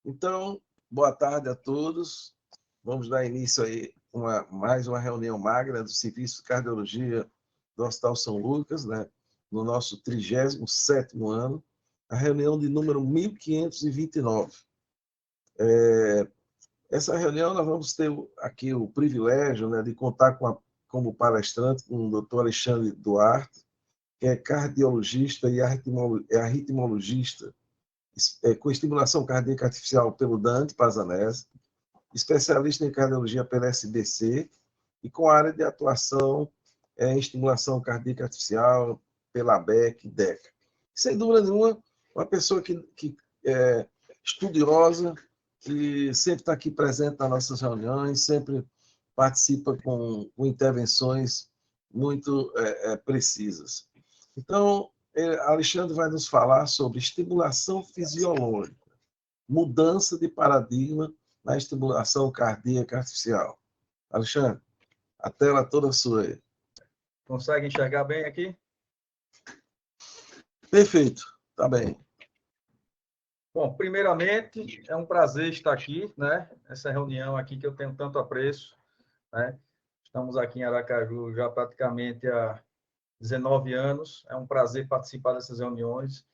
Então, boa tarde a todos. Vamos dar início aí a mais uma reunião magra do Serviço de Cardiologia do Hospital São Lucas, né? No nosso 37º ano, a reunião de número 1529. Essa reunião nós vamos ter aqui o privilégio, né, de contar como palestrante com o Dr. Alexandre Duarte, que é cardiologista e arritmologista, com estimulação cardíaca artificial pelo Dante Pazanese, especialista em cardiologia pela SBC e com área de atuação em estimulação cardíaca artificial pela ABEC e DECA. Sem dúvida nenhuma, uma pessoa que é estudiosa, que sempre está aqui presente nas nossas reuniões, sempre participa com intervenções muito precisas. Então, Alexandre vai nos falar sobre estimulação fisiológica, mudança de paradigma na estimulação cardíaca artificial. Alexandre, a tela toda sua aí. Consegue enxergar bem aqui? Perfeito, tá bem. Bom, primeiramente, é um prazer estar aqui, né? Essa reunião aqui que eu tenho tanto apreço, né? Estamos aqui em Aracaju já praticamente há 19 anos. É um prazer participar dessas reuniões.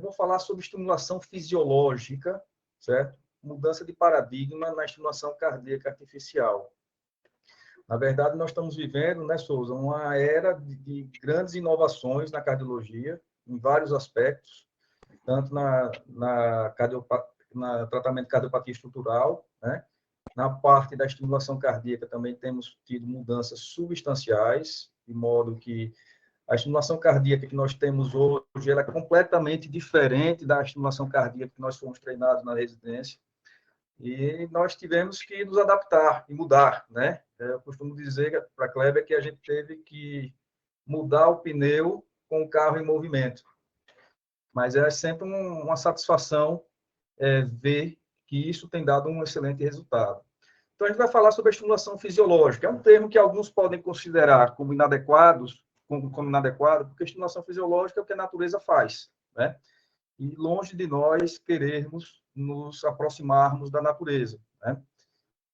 Vou falar sobre estimulação fisiológica, certo? Mudança de paradigma na estimulação cardíaca artificial. Na verdade, nós estamos vivendo, né, Souza, uma era de grandes inovações na cardiologia, em vários aspectos, tanto na tratamento de cardiopatia estrutural, né? Na parte da estimulação cardíaca também temos tido mudanças substanciais, de modo que a estimulação cardíaca que nós temos hoje ela é completamente diferente da estimulação cardíaca que nós fomos treinados na residência. E nós tivemos que nos adaptar e mudar, né? Eu costumo dizer para a Kleber que a gente teve que mudar o pneu com o carro em movimento. Mas é sempre uma satisfação ver que isso tem dado um excelente resultado. Então, a gente vai falar sobre a estimulação fisiológica. É um termo que alguns podem considerar como inadequado, porque a estimulação fisiológica é o que a natureza faz, né? E longe de nós querermos nos aproximarmos da natureza, né?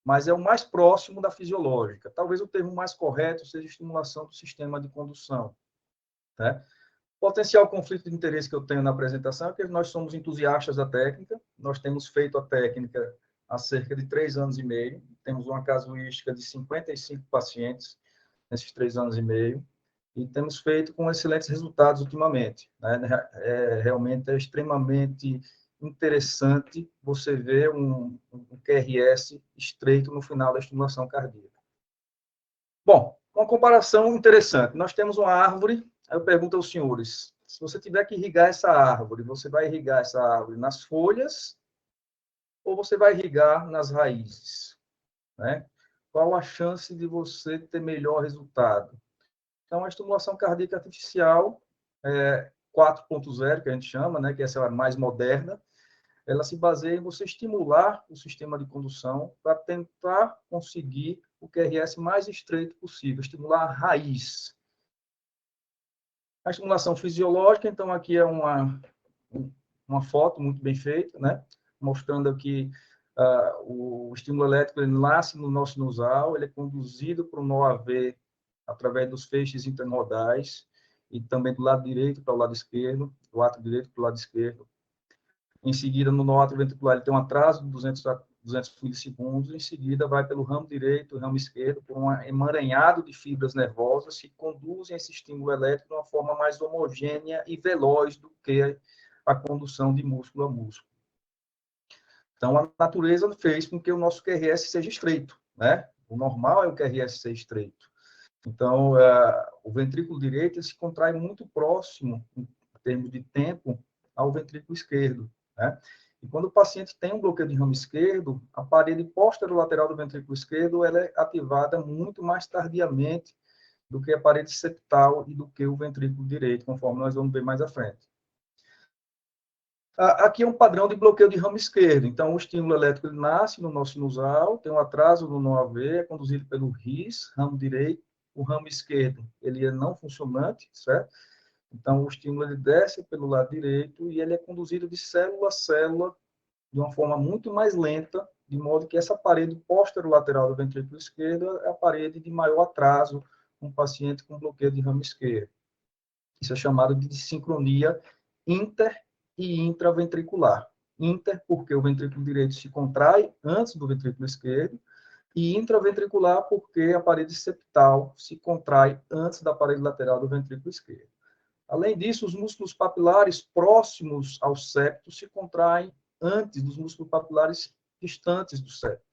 Mas é o mais próximo da fisiológica. Talvez o termo mais correto seja estimulação do sistema de condução, né? Potencial conflito de interesse que eu tenho na apresentação é que nós somos entusiastas da técnica, nós temos feito a técnica há cerca de 3 anos e meio, temos uma casuística de 55 pacientes nesses 3 anos e meio, e temos feito com excelentes resultados ultimamente, né? Realmente é extremamente interessante você ver um QRS estreito no final da estimulação cardíaca. Bom, uma comparação interessante. Nós temos uma árvore, aí eu pergunto aos senhores, se você tiver que irrigar essa árvore, você vai irrigar essa árvore nas folhas ou você vai irrigar nas raízes, né? Qual a chance de você ter melhor resultado? Então, a estimulação cardíaca artificial 4.0, que a gente chama, né, que essa é a mais moderna, ela se baseia em você estimular o sistema de condução para tentar conseguir o QRS mais estreito possível, estimular a raiz. A estimulação fisiológica, então, aqui é uma foto muito bem feita, né, mostrando aqui o estímulo elétrico, ele nasce no nó sinusal, ele é conduzido para o nó AV através dos feixes intermodais e também do lado direito para o lado esquerdo, do átrio direito para o lado esquerdo. Em seguida, no nó atrioventricular, ele tem um atraso de 200 milissegundos. Em seguida, vai pelo ramo direito, ramo esquerdo, por um emaranhado de fibras nervosas que conduzem esse estímulo elétrico de uma forma mais homogênea e veloz do que a condução de músculo a músculo. Então, a natureza fez com que o nosso QRS seja estreito, né? O normal é o QRS ser estreito. Então, o ventrículo direito se contrai muito próximo, em termos de tempo, ao ventrículo esquerdo, né? E quando o paciente tem um bloqueio de ramo esquerdo, a parede posterolateral do ventrículo esquerdo ela é ativada muito mais tardiamente do que a parede septal e do que o ventrículo direito, conforme nós vamos ver mais à frente. Aqui é um padrão de bloqueio de ramo esquerdo. Então, o estímulo elétrico ele nasce no nó sinusal, tem um atraso no nó AV, é conduzido pelo RIS, ramo direito. O ramo esquerdo ele é não funcionante, certo? Então, o estímulo ele desce pelo lado direito e ele é conduzido de célula a célula de uma forma muito mais lenta, de modo que essa parede posterolateral do ventrículo esquerdo é a parede de maior atraso no paciente com bloqueio de ramo esquerdo. Isso é chamado de dissincronia inter- e intraventricular. Inter, porque o ventrículo direito se contrai antes do ventrículo esquerdo, e intraventricular, porque a parede septal se contrai antes da parede lateral do ventrículo esquerdo. Além disso, os músculos papilares próximos ao septo se contraem antes dos músculos papilares distantes do septo,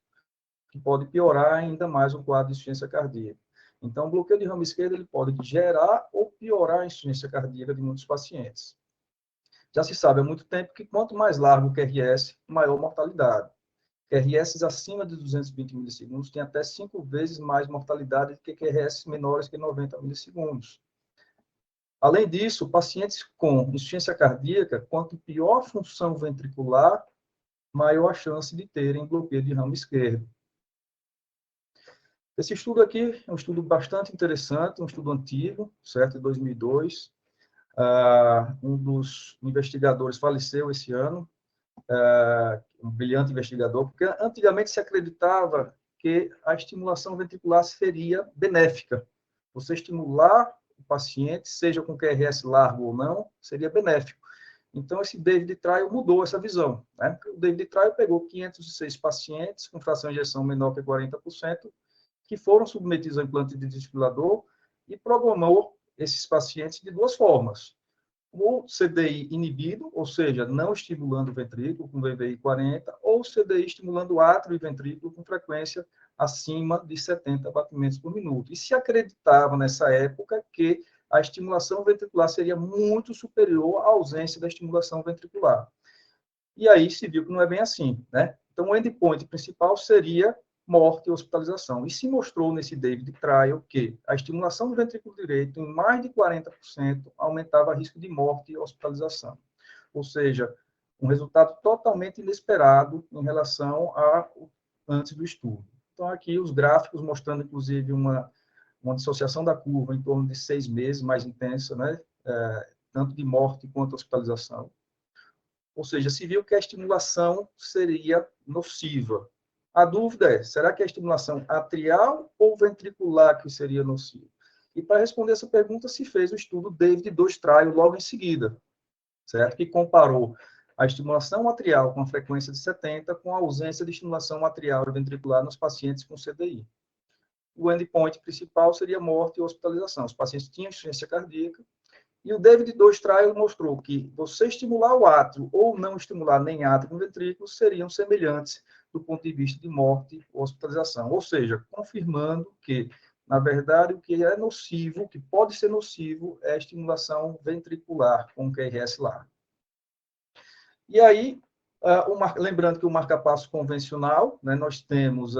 que pode piorar ainda mais o quadro de insuficiência cardíaca. Então, o bloqueio de ramo esquerdo ele pode gerar ou piorar a insuficiência cardíaca de muitos pacientes. Já se sabe há muito tempo que quanto mais largo o QRS, maior a mortalidade. QRS acima de 220 milissegundos tem até 5 vezes mais mortalidade do que QRS menores que 90 milissegundos. Além disso, pacientes com insuficiência cardíaca, quanto pior a função ventricular, maior a chance de terem bloqueio de ramo esquerdo. Esse estudo aqui é um estudo bastante interessante, um estudo antigo, certo, de 2002. Um dos investigadores faleceu esse ano, um brilhante investigador, porque antigamente se acreditava que a estimulação ventricular seria benéfica. Você estimular o paciente, seja com QRS largo ou não, seria benéfico. Então, esse David Trial mudou essa visão. Né? O David Trial pegou 506 pacientes com fração de ejeção menor que 40%, que foram submetidos a implante de desfibrilador e programou esses pacientes de duas formas. Ou CDI inibido, ou seja, não estimulando o ventrículo com VVI 40, ou CDI estimulando o átrio e ventrículo com frequência acima de 70 batimentos por minuto. E se acreditava nessa época que a estimulação ventricular seria muito superior à ausência da estimulação ventricular. E aí se viu que não é bem assim, né? Então, o endpoint principal seria morte e hospitalização. E se mostrou nesse David Trial que a estimulação do ventrículo direito em mais de 40% aumentava o risco de morte e hospitalização. Ou seja, um resultado totalmente inesperado em relação a antes do estudo. Então, aqui os gráficos mostrando, inclusive, uma dissociação da curva em torno de 6 meses, mais intensa, né? Tanto de morte quanto hospitalização. Ou seja, se viu que a estimulação seria nociva. A dúvida é, será que é a estimulação atrial ou ventricular que seria nociva? E para responder essa pergunta, se fez o estudo David 2 Trial logo em seguida, certo? Que comparou a estimulação atrial com a frequência de 70 com a ausência de estimulação atrial e ventricular nos pacientes com CDI. O endpoint principal seria morte e hospitalização. Os pacientes tinham insuficiência cardíaca. E o David 2 Trial mostrou que você estimular o átrio ou não estimular nem átrio nem ventrículo seriam semelhantes do ponto de vista de morte ou hospitalização. Ou seja, confirmando que, na verdade, o que é nocivo, o que pode ser nocivo, é a estimulação ventricular com QRS largo. E aí, lembrando que o marca-passo convencional, né, nós temos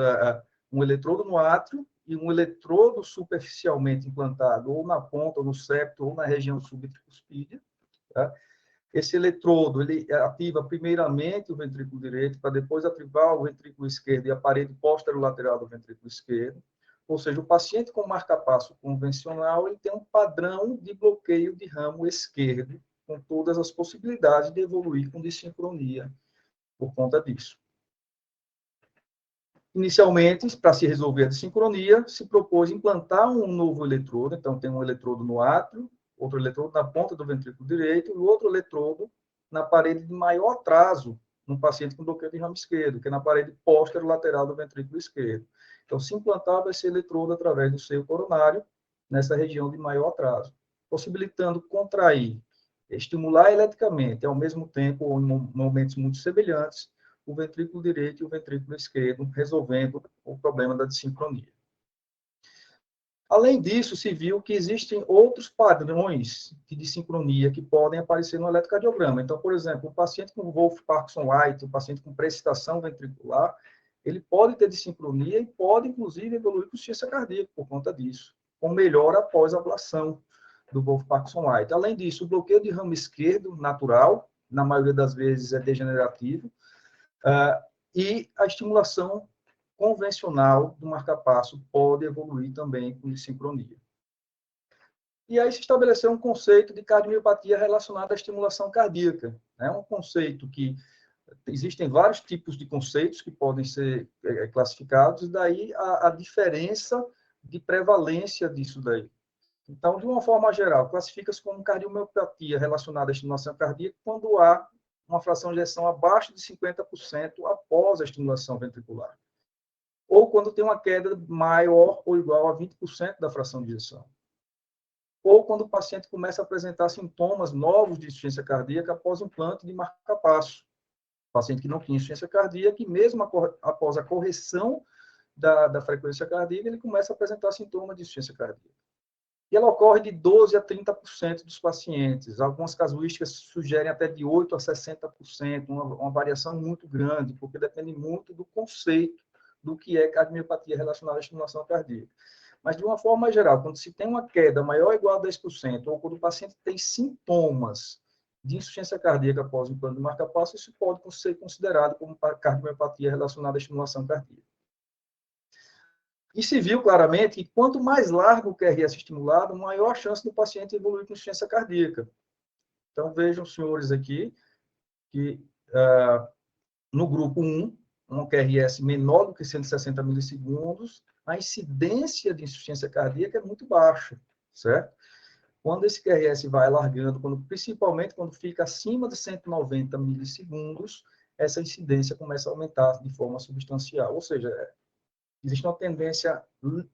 um eletrodo no átrio e um eletrodo superficialmente implantado ou na ponta, ou no septo, ou na região subtricuspídea. Tá? Esse eletrodo ele ativa primeiramente o ventrículo direito, para depois ativar o ventrículo esquerdo e a parede posterolateral do ventrículo esquerdo. Ou seja, o paciente com marca-passo convencional ele tem um padrão de bloqueio de ramo esquerdo, com todas as possibilidades de evoluir com dissincronia por conta disso. Inicialmente, para se resolver a dissincronia, se propôs implantar um novo eletrodo. Então, tem um eletrodo no átrio, outro eletrodo na ponta do ventrículo direito e outro eletrodo na parede de maior atraso no paciente com bloqueio de ramo esquerdo, que é na parede posterolateral do ventrículo esquerdo. Então, se implantava esse eletrodo através do seio coronário, nessa região de maior atraso, possibilitando contrair, estimular eletricamente, ao mesmo tempo, ou em momentos muito semelhantes, o ventrículo direito e o ventrículo esquerdo, resolvendo o problema da dissincronia. Além disso, se viu que existem outros padrões de dissincronia que podem aparecer no eletrocardiograma. Então, por exemplo, o paciente com Wolff-Parkinson-White, o paciente com precipitação ventricular, ele pode ter dissincronia e pode, inclusive, evoluir com insuficiência cardíaca por conta disso, com melhora após a ablação do Wolff-Parkinson-White. Além disso, o bloqueio de ramo esquerdo natural, na maioria das vezes é degenerativo, e a estimulação convencional do marca-passo pode evoluir também com dissincronia. E aí se estabeleceu um conceito de cardiomiopatia relacionada à estimulação cardíaca. É um conceito que existem vários tipos de conceitos que podem ser classificados, e daí a diferença de prevalência disso daí. Então, de uma forma geral, classifica-se como cardiomiopatia relacionada à estimulação cardíaca quando há uma fração de ejeção abaixo de 50% após a estimulação ventricular, ou quando tem uma queda maior ou igual a 20% da fração de ejeção, ou quando o paciente começa a apresentar sintomas novos de insuficiência cardíaca após implante de marca-passo. Paciente que não tinha insuficiência cardíaca, e mesmo após a correção da frequência cardíaca, ele começa a apresentar sintomas de insuficiência cardíaca. E ela ocorre de 12% a 30% dos pacientes. Algumas casuísticas sugerem até de 8% a 60%, uma variação muito grande, porque depende muito do conceito do que é cardiomiopatia relacionada à estimulação cardíaca. Mas, de uma forma geral, quando se tem uma queda maior ou igual a 10%, ou quando o paciente tem sintomas de insuficiência cardíaca após o implante de marca-passo, isso pode ser considerado como cardiomiopatia relacionada à estimulação cardíaca. E se viu claramente que quanto mais largo o QRS estimulado, maior a chance do paciente evoluir com insuficiência cardíaca. Então, vejam, senhores, aqui, que no grupo 1, um QRS menor do que 160 milissegundos, a incidência de insuficiência cardíaca é muito baixa, certo? Quando esse QRS vai alargando, principalmente quando fica acima de 190 milissegundos, essa incidência começa a aumentar de forma substancial. Ou seja, existe uma tendência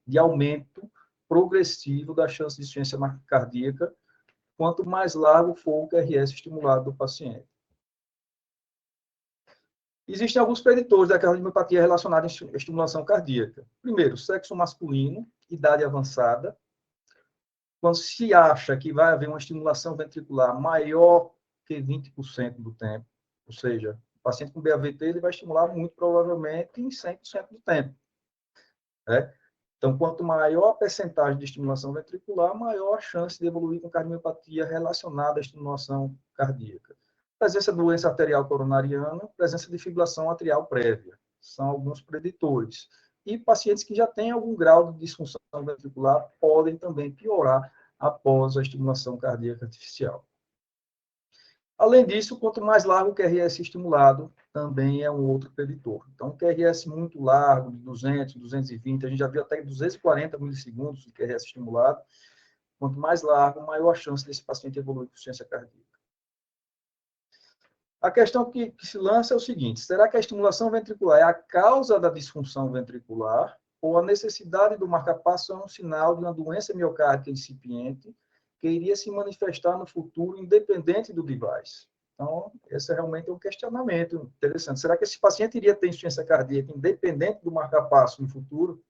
de aumento progressivo da chance de insuficiência cardíaca, quanto mais largo for o QRS estimulado do paciente. Existem alguns preditores da cardiomiopatia relacionada à estimulação cardíaca. Primeiro, sexo masculino, idade avançada. Quando se acha que vai haver uma estimulação ventricular maior que 20% do tempo, ou seja, o paciente com BAVT ele vai estimular muito provavelmente em 100% do tempo. Né? Então, quanto maior a percentagem de estimulação ventricular, maior a chance de evoluir com cardiomiopatia relacionada à estimulação cardíaca. Presença de doença arterial coronariana, presença de fibrilação atrial prévia, são alguns preditores. E pacientes que já têm algum grau de disfunção ventricular podem também piorar após a estimulação cardíaca artificial. Além disso, quanto mais largo o QRS estimulado, também é um outro preditor. Então, um QRS muito largo, de 200, 220, a gente já viu até 240 milissegundos de QRS estimulado. Quanto mais largo, maior a chance desse paciente evoluir com insuficiência cardíaca. A questão que se lança é o seguinte: será que a estimulação ventricular é a causa da disfunção ventricular ou a necessidade do marca-passo é um sinal de uma doença miocárdica incipiente que iria se manifestar no futuro independente do device? Então, esse é realmente um questionamento interessante. Será que esse paciente iria ter insuficiência cardíaca independente do marca-passo no futuro?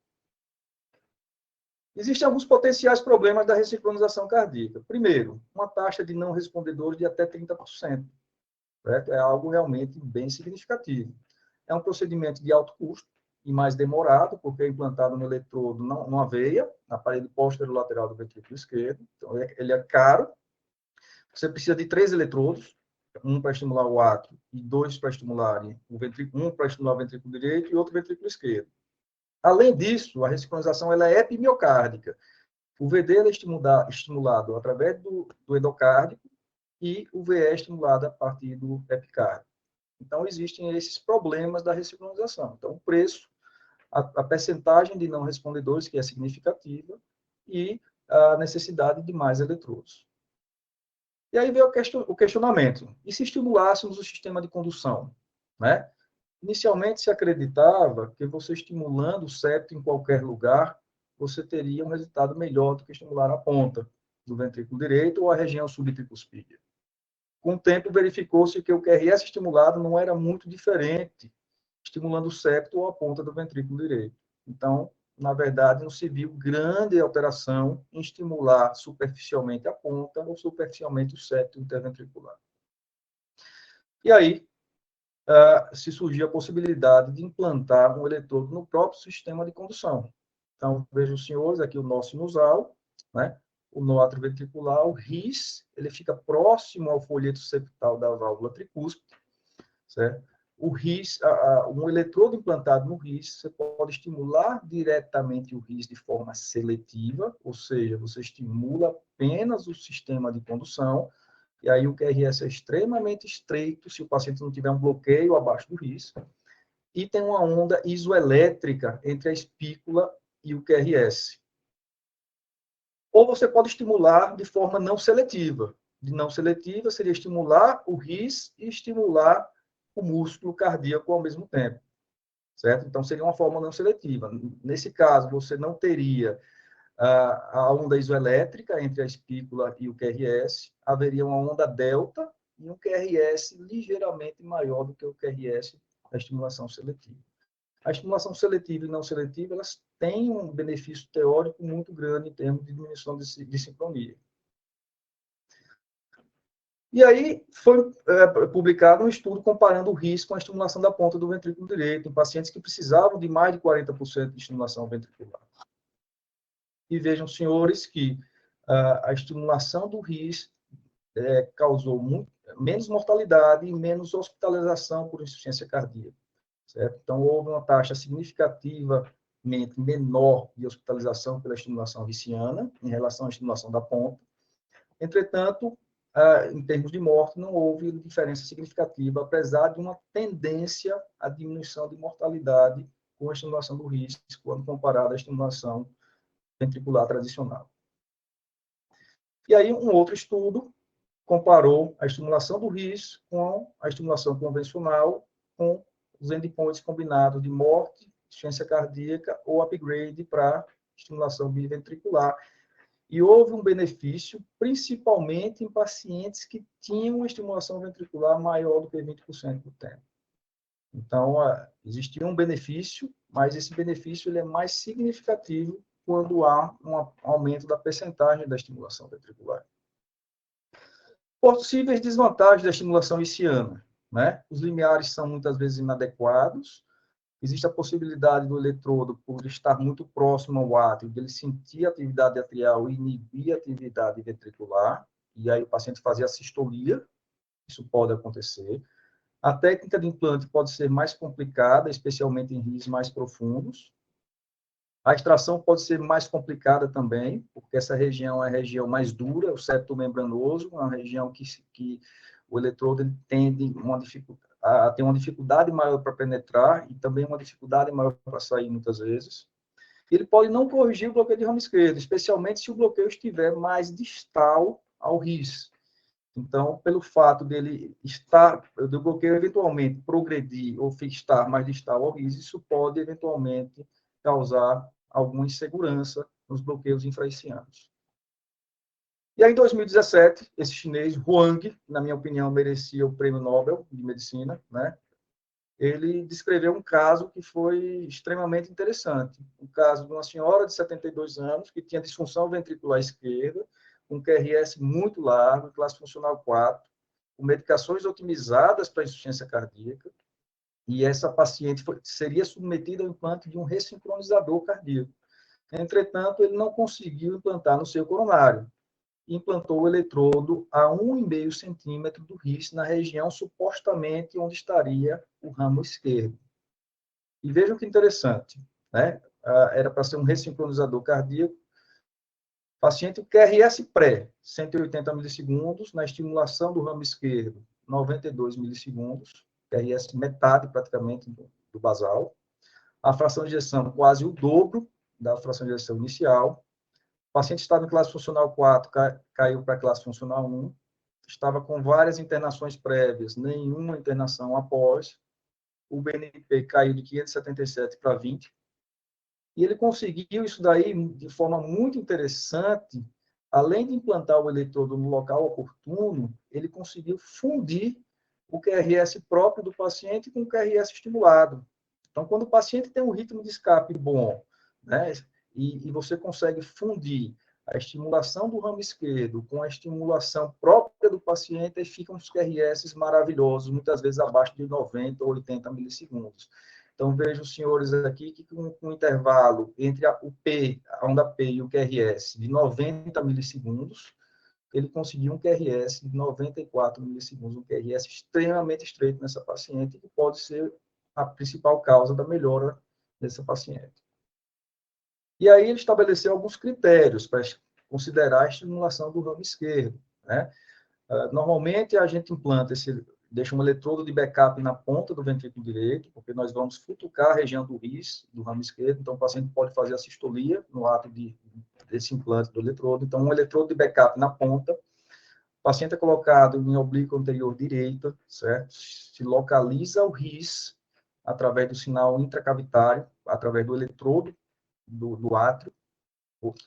Existem alguns potenciais problemas da ressincronização cardíaca. Primeiro, uma taxa de não respondedores de até 30%. Certo? É algo realmente bem significativo. É um procedimento de alto custo e mais demorado, porque é implantado no eletrodo, numa veia, na parede posterolateral do ventrículo esquerdo. Então, ele é caro. Você precisa de 3 eletrodos, um para estimular o átrio e 2 para estimular o ventrículo, um para estimular o ventrículo direito e outro ventrículo esquerdo. Além disso, a ressincronização ela é epimiocárdica. O VD é estimulado através do endocárdio, e o VE é estimulado a partir do epicárdio. Então, existem esses problemas da ressincronização. Então, o preço, a percentagem de não respondedores, que é significativa, e a necessidade de mais eletrodos. E aí veio o questionamento: e se estimulássemos o sistema de condução? Né? Inicialmente, se acreditava que você estimulando o septo em qualquer lugar, você teria um resultado melhor do que estimular a ponta do ventrículo direito ou a região subtricuspídea. Com o tempo, verificou-se que o QRS estimulado não era muito diferente, estimulando o septo ou a ponta do ventrículo direito. Então, na verdade, não se viu grande alteração em estimular superficialmente a ponta ou superficialmente o septo interventricular. E aí, se surgiu a possibilidade de implantar um eletrodo no próprio sistema de condução. Então, vejam os senhores, aqui o nó sinusal, né? O nó atrioventricular, o RIS, ele fica próximo ao folheto septal da válvula tricúspide, certo? O RIS, um eletrodo implantado no RIS, você pode estimular diretamente o RIS de forma seletiva, ou seja, você estimula apenas o sistema de condução, e aí o QRS é extremamente estreito se o paciente não tiver um bloqueio abaixo do RIS, e tem uma onda isoelétrica entre a espícula e o QRS. Ou você pode estimular de forma não seletiva. De não seletiva seria estimular o RIS e estimular o músculo cardíaco ao mesmo tempo, certo? Então, seria uma forma não seletiva. Nesse caso, você não teria a onda isoelétrica entre a espícula e o QRS, haveria uma onda delta e um QRS ligeiramente maior do que o QRS da estimulação seletiva. A estimulação seletiva e não seletiva, elas têm um benefício teórico muito grande em termos de diminuição de sincronia. E aí foi publicado um estudo comparando o RIS com a estimulação da ponta do ventrículo direito em pacientes que precisavam de mais de 40% de estimulação ventricular. E vejam, senhores, que a estimulação do RIS causou menos mortalidade e menos hospitalização por insuficiência cardíaca. Certo? Então, houve uma taxa significativamente menor de hospitalização pela estimulação riciana em relação à estimulação da ponta. Entretanto, em termos de morte, não houve diferença significativa, apesar de uma tendência à diminuição de mortalidade com a estimulação do RIS, quando comparada à estimulação ventricular tradicional. E aí, um outro estudo comparou a estimulação do RIS com a estimulação convencional com os endpoints combinados de morte, insuficiência cardíaca ou upgrade para estimulação biventricular. E houve um benefício, principalmente em pacientes que tinham uma estimulação ventricular maior do que 20% do tempo. Então, existia um benefício, mas esse benefício ele é mais significativo quando há um aumento da percentagem da estimulação ventricular. Possíveis desvantagens da estimulação hiciana, né? Os limiares são muitas vezes inadequados. Existe a possibilidade do eletrodo, por estar muito próximo ao átrio, de ele sentir a atividade atrial e inibir a atividade ventricular, e aí o paciente fazer a sistolia, isso pode acontecer. A técnica de implante pode ser mais complicada, especialmente em RIS mais profundos. A extração pode ser mais complicada também, porque essa região é a região mais dura, o septo membranoso, uma região que o eletrodo tende a ter uma dificuldade maior para penetrar e também uma dificuldade maior para sair, muitas vezes. Ele pode não corrigir o bloqueio de ramo esquerdo, especialmente se o bloqueio estiver mais distal ao RIS. Então, pelo fato dele do bloqueio eventualmente progredir ou estar mais distal ao RIS, isso pode eventualmente causar alguma insegurança nos bloqueios infrahicianos. E aí, em 2017, esse chinês, Huang, na minha opinião, merecia o Prêmio Nobel de Medicina, né? Ele descreveu um caso que foi extremamente interessante. Um caso de uma senhora de 72 anos que tinha disfunção ventricular esquerda, um QRS muito largo, classe funcional 4, com medicações otimizadas para insuficiência cardíaca, e essa paciente seria submetida ao implante de um ressincronizador cardíaco. Entretanto, ele não conseguiu implantar no seu coronário. Implantou o eletrodo a 1,5 centímetro do RIS, na região supostamente onde estaria o ramo esquerdo. E vejam que interessante, né? Era para ser um ressincronizador cardíaco. Paciente QRS pré, 180 milissegundos, na estimulação do ramo esquerdo, 92 milissegundos, QRS metade praticamente do basal. A fração de ejeção quase o dobro da fração de ejeção inicial. O paciente estava em classe funcional 4, caiu para a classe funcional 1. Estava com várias internações prévias, nenhuma internação após. O BNP caiu de 577 para 20. E ele conseguiu isso daí de forma muito interessante. Além de implantar o eletrodo no local oportuno, ele conseguiu fundir o QRS próprio do paciente com o QRS estimulado. Então, quando o paciente tem um ritmo de escape bom, né, e você consegue fundir a estimulação do ramo esquerdo com a estimulação própria do paciente, aí ficam os QRS maravilhosos, muitas vezes abaixo de 90 ou 80 milissegundos. Então, vejo os senhores aqui que com um intervalo entre a onda P e o QRS de 90 milissegundos, ele conseguiu um QRS de 94 milissegundos, um QRS extremamente estreito nessa paciente, que pode ser a principal causa da melhora dessa paciente. E aí ele estabeleceu alguns critérios para considerar a estimulação do ramo esquerdo, né? Normalmente, a gente implanta deixa um eletrodo de backup na ponta do ventrículo direito, porque nós vamos futucar a região do RIS, do ramo esquerdo, então o paciente pode fazer a sistolia no ato desse implante do eletrodo. Então, um eletrodo de backup na ponta, o paciente é colocado em oblíqua anterior direita, certo? Se localiza o RIS através do sinal intracavitário, através do eletrodo do átrio,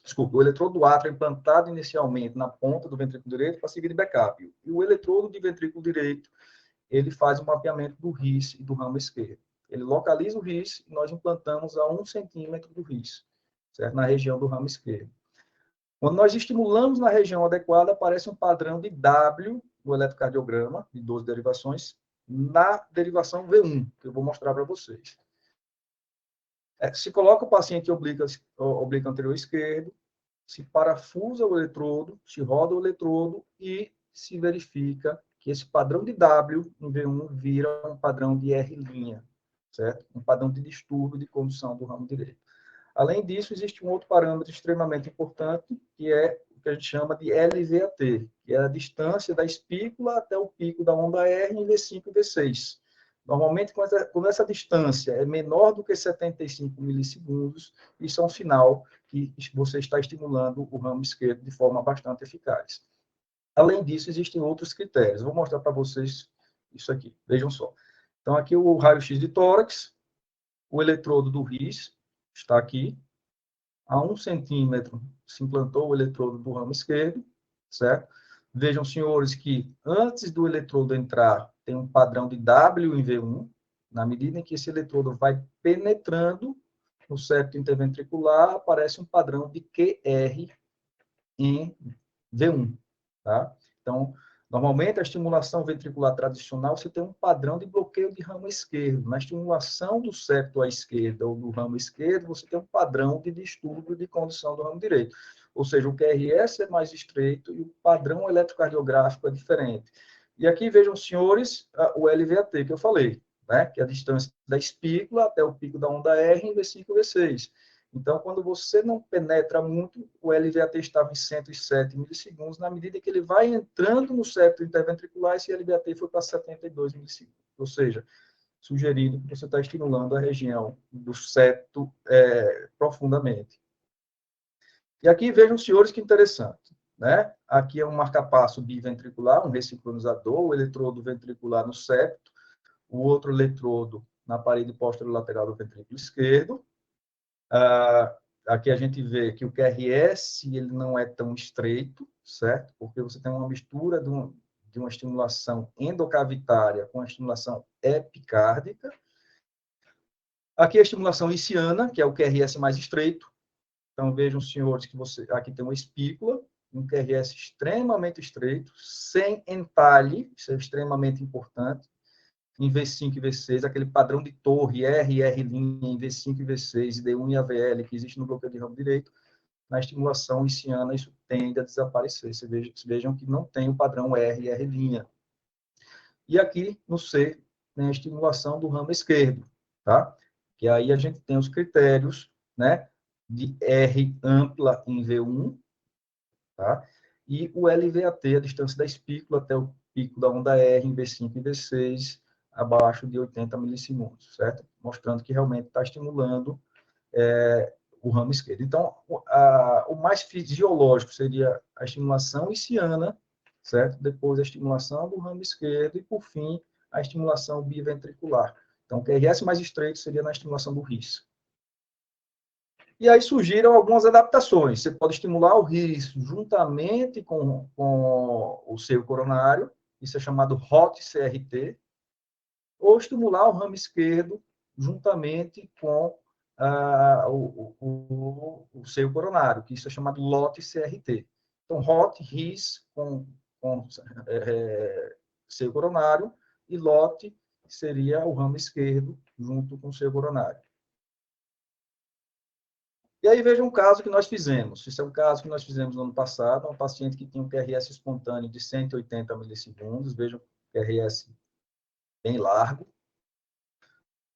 desculpa, o eletrodo do átrio é implantado inicialmente na ponta do ventrículo direito para seguir de backup. E o eletrodo de ventrículo direito, ele faz o mapeamento do RIS e do ramo esquerdo. Ele localiza o RIS e nós implantamos a 1 centímetro do RIS, certo? Na região do ramo esquerdo. Quando nós estimulamos na região adequada, aparece um padrão de W no eletrocardiograma, de 12 derivações, na derivação V1, que eu vou mostrar para vocês. Se coloca o paciente em oblíquo anterior esquerdo, se parafusa o eletrodo, se roda o eletrodo e se verifica que esse padrão de W em V1 vira um padrão de R', certo? Um padrão de distúrbio de condução do ramo direito. Além disso, existe um outro parâmetro extremamente importante, que é o que a gente chama de LVAT, que é a distância da espícula até o pico da onda R em V5 e V6. Normalmente, quando essa distância é menor do que 75 milissegundos, isso é um sinal que você está estimulando o ramo esquerdo de forma bastante eficaz. Além disso, existem outros critérios. Vou mostrar para vocês isso aqui. Vejam só. Então, aqui o raio-x de tórax, o eletrodo do RIS está aqui. A 1 centímetro se implantou o eletrodo do ramo esquerdo, certo? Vejam, senhores, que antes do eletrodo entrar, tem um padrão de W em V1, na medida em que esse eletrodo vai penetrando no septo interventricular, aparece um padrão de QR em V1, tá? Então, normalmente, a estimulação ventricular tradicional, você tem um padrão de bloqueio de ramo esquerdo. Na estimulação do septo à esquerda ou do ramo esquerdo, você tem um padrão de distúrbio de condução do ramo direito. Ou seja, o QRS é mais estreito e o padrão eletrocardiográfico é diferente. E aqui, vejam, senhores, o LVAT que eu falei, né? Que é a distância da espícula até o pico da onda R em V5 e V6. Então, quando você não penetra muito, o LVAT estava em 107 milissegundos, na medida que ele vai entrando no septo interventricular, esse LVAT foi para 72 milissegundos. Ou seja, sugerido que você está estimulando a região do septo profundamente. E aqui vejam, senhores, que interessante, né? Aqui é um marcapasso biventricular, um ressincronizador, o eletrodo ventricular no septo, o outro eletrodo na parede posterolateral do ventrículo esquerdo. Aqui a gente vê que o QRS ele não é tão estreito, certo? Porque você tem uma mistura de uma estimulação endocavitária com a estimulação epicárdica. Aqui a estimulação iciana, que é o QRS mais estreito. Então, vejam, senhores, que aqui tem uma espícula, um QRS extremamente estreito, sem entalhe, isso é extremamente importante. Em V5 e V6, aquele padrão de torre R e R' em V5 e V6, e D1 e AVL, que existe no bloqueio de ramo direito, na estimulação iciana, isso tende a desaparecer. Vocês vejam que não tem o padrão R e R'. E aqui, no C, tem a estimulação do ramo esquerdo, tá? Que aí a gente tem os critérios, né, de R ampla em V1, tá? E o LVAT, a distância da espícula até o pico da onda R em V5 e V6, abaixo de 80 milissegundos, certo? Mostrando que realmente está estimulando o ramo esquerdo. Então, o mais fisiológico seria a estimulação iciana, certo? Depois a estimulação do ramo esquerdo e, por fim, a estimulação biventricular. Então, o QRS mais estreito seria na estimulação do RIS. E aí surgiram algumas adaptações. Você pode estimular o RIS juntamente com o seio coronário, isso é chamado HOT-CRT, ou estimular o ramo esquerdo juntamente com o seio coronário, que isso é chamado LOT-CRT. Então, HOT, RIS com seio coronário, e LOT seria o ramo esquerdo junto com o seio coronário. E aí veja um caso que nós fizemos. Isso é um caso que nós fizemos no ano passado, um paciente que tinha um QRS espontâneo de 180 milissegundos, vejam, QRS bem largo.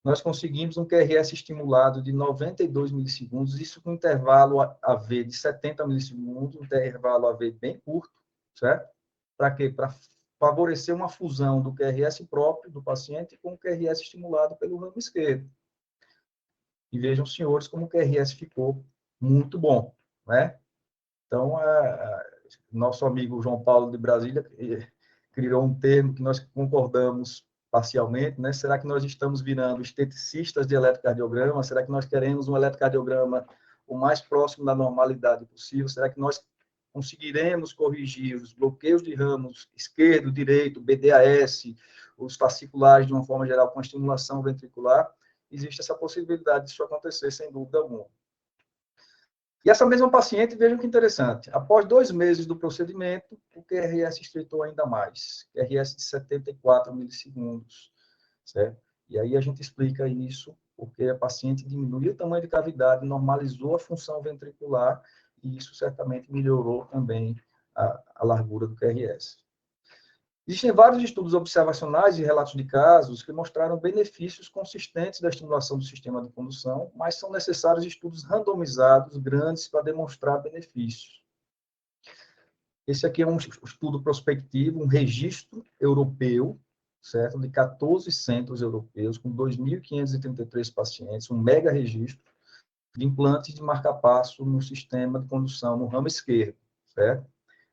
Nós conseguimos um QRS estimulado de 92 milissegundos, isso com intervalo AV de 70 milissegundos, um intervalo AV bem curto, certo? para quê? Para favorecer uma fusão do QRS próprio do paciente com o QRS estimulado pelo ramo esquerdo. E vejam, senhores, como o QRS ficou muito bom, né? Então, nosso amigo João Paulo de Brasília criou um termo que nós concordamos parcialmente, né? Será que nós estamos virando esteticistas de eletrocardiograma? Será que nós queremos um eletrocardiograma o mais próximo da normalidade possível? Será que nós conseguiremos corrigir os bloqueios de ramos esquerdo, direito, BDAS, os fasciculares de uma forma geral com a estimulação ventricular? Existe essa possibilidade disso acontecer, sem dúvida alguma. E essa mesma paciente, vejam que interessante, após 2 meses do procedimento, o QRS estreitou ainda mais, QRS de 74 milissegundos, certo? E aí a gente explica isso, porque a paciente diminuiu o tamanho de cavidade, normalizou a função ventricular, e isso certamente melhorou também a largura do QRS. Existem vários estudos observacionais e relatos de casos que mostraram benefícios consistentes da estimulação do sistema de condução, mas são necessários estudos randomizados, grandes, para demonstrar benefícios. Esse aqui é um estudo prospectivo, um registro europeu, certo? De 14 centros europeus, com 2.533 pacientes, um mega registro de implantes de marca-passo no sistema de condução, no ramo esquerdo, certo?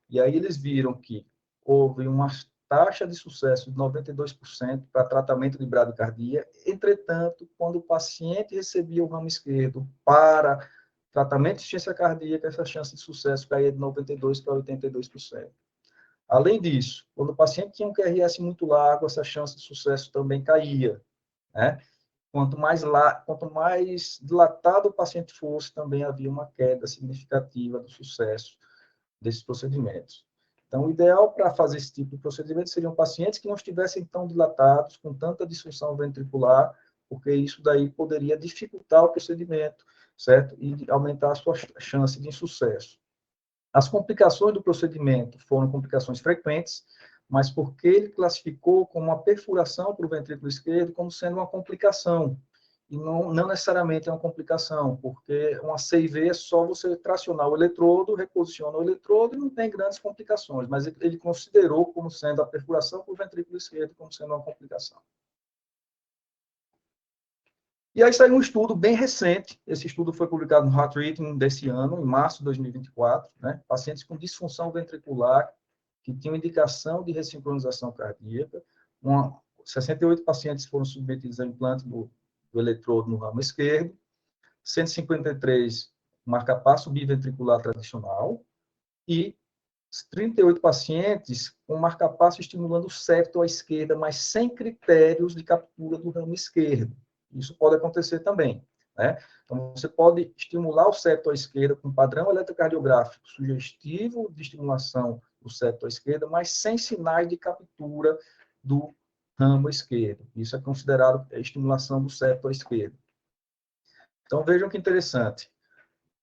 E aí eles viram que houve uma taxa de sucesso de 92% para tratamento de bradicardia. Entretanto, quando o paciente recebia o ramo esquerdo para tratamento de insuficiência cardíaca, essa chance de sucesso caía de 92% para 82%. Além disso, quando o paciente tinha um QRS muito largo, essa chance de sucesso também caía, né? Quanto mais dilatado o paciente fosse, também havia uma queda significativa do sucesso desses procedimentos. Então, o ideal para fazer esse tipo de procedimento seriam pacientes que não estivessem tão dilatados, com tanta disfunção ventricular, porque isso daí poderia dificultar o procedimento, certo? E aumentar a sua chance de insucesso. As complicações do procedimento foram complicações frequentes, mas porque ele classificou como uma perfuração para o ventrículo esquerdo como sendo uma complicação, e não necessariamente é uma complicação, porque uma CIV é só você tracionar o eletrodo, reposiciona o eletrodo e não tem grandes complicações, mas ele considerou como sendo a perfuração para o ventrículo esquerdo como sendo uma complicação. E aí saiu um estudo bem recente, esse estudo foi publicado no Heart Rhythm desse ano, em março de 2024, né? Pacientes com disfunção ventricular que tinham indicação de ressincronização cardíaca, 68 pacientes foram submetidos a implante do eletrodo no ramo esquerdo, 153 marca-passo biventricular tradicional e 38 pacientes com marca-passo estimulando o septo à esquerda, mas sem critérios de captura do ramo esquerdo. Isso pode acontecer também, né? Então, você pode estimular o septo à esquerda com padrão eletrocardiográfico sugestivo de estimulação do septo à esquerda, mas sem sinais de captura do ramo esquerdo. Isso é considerado estimulação do septo à esquerda. Então, vejam que interessante.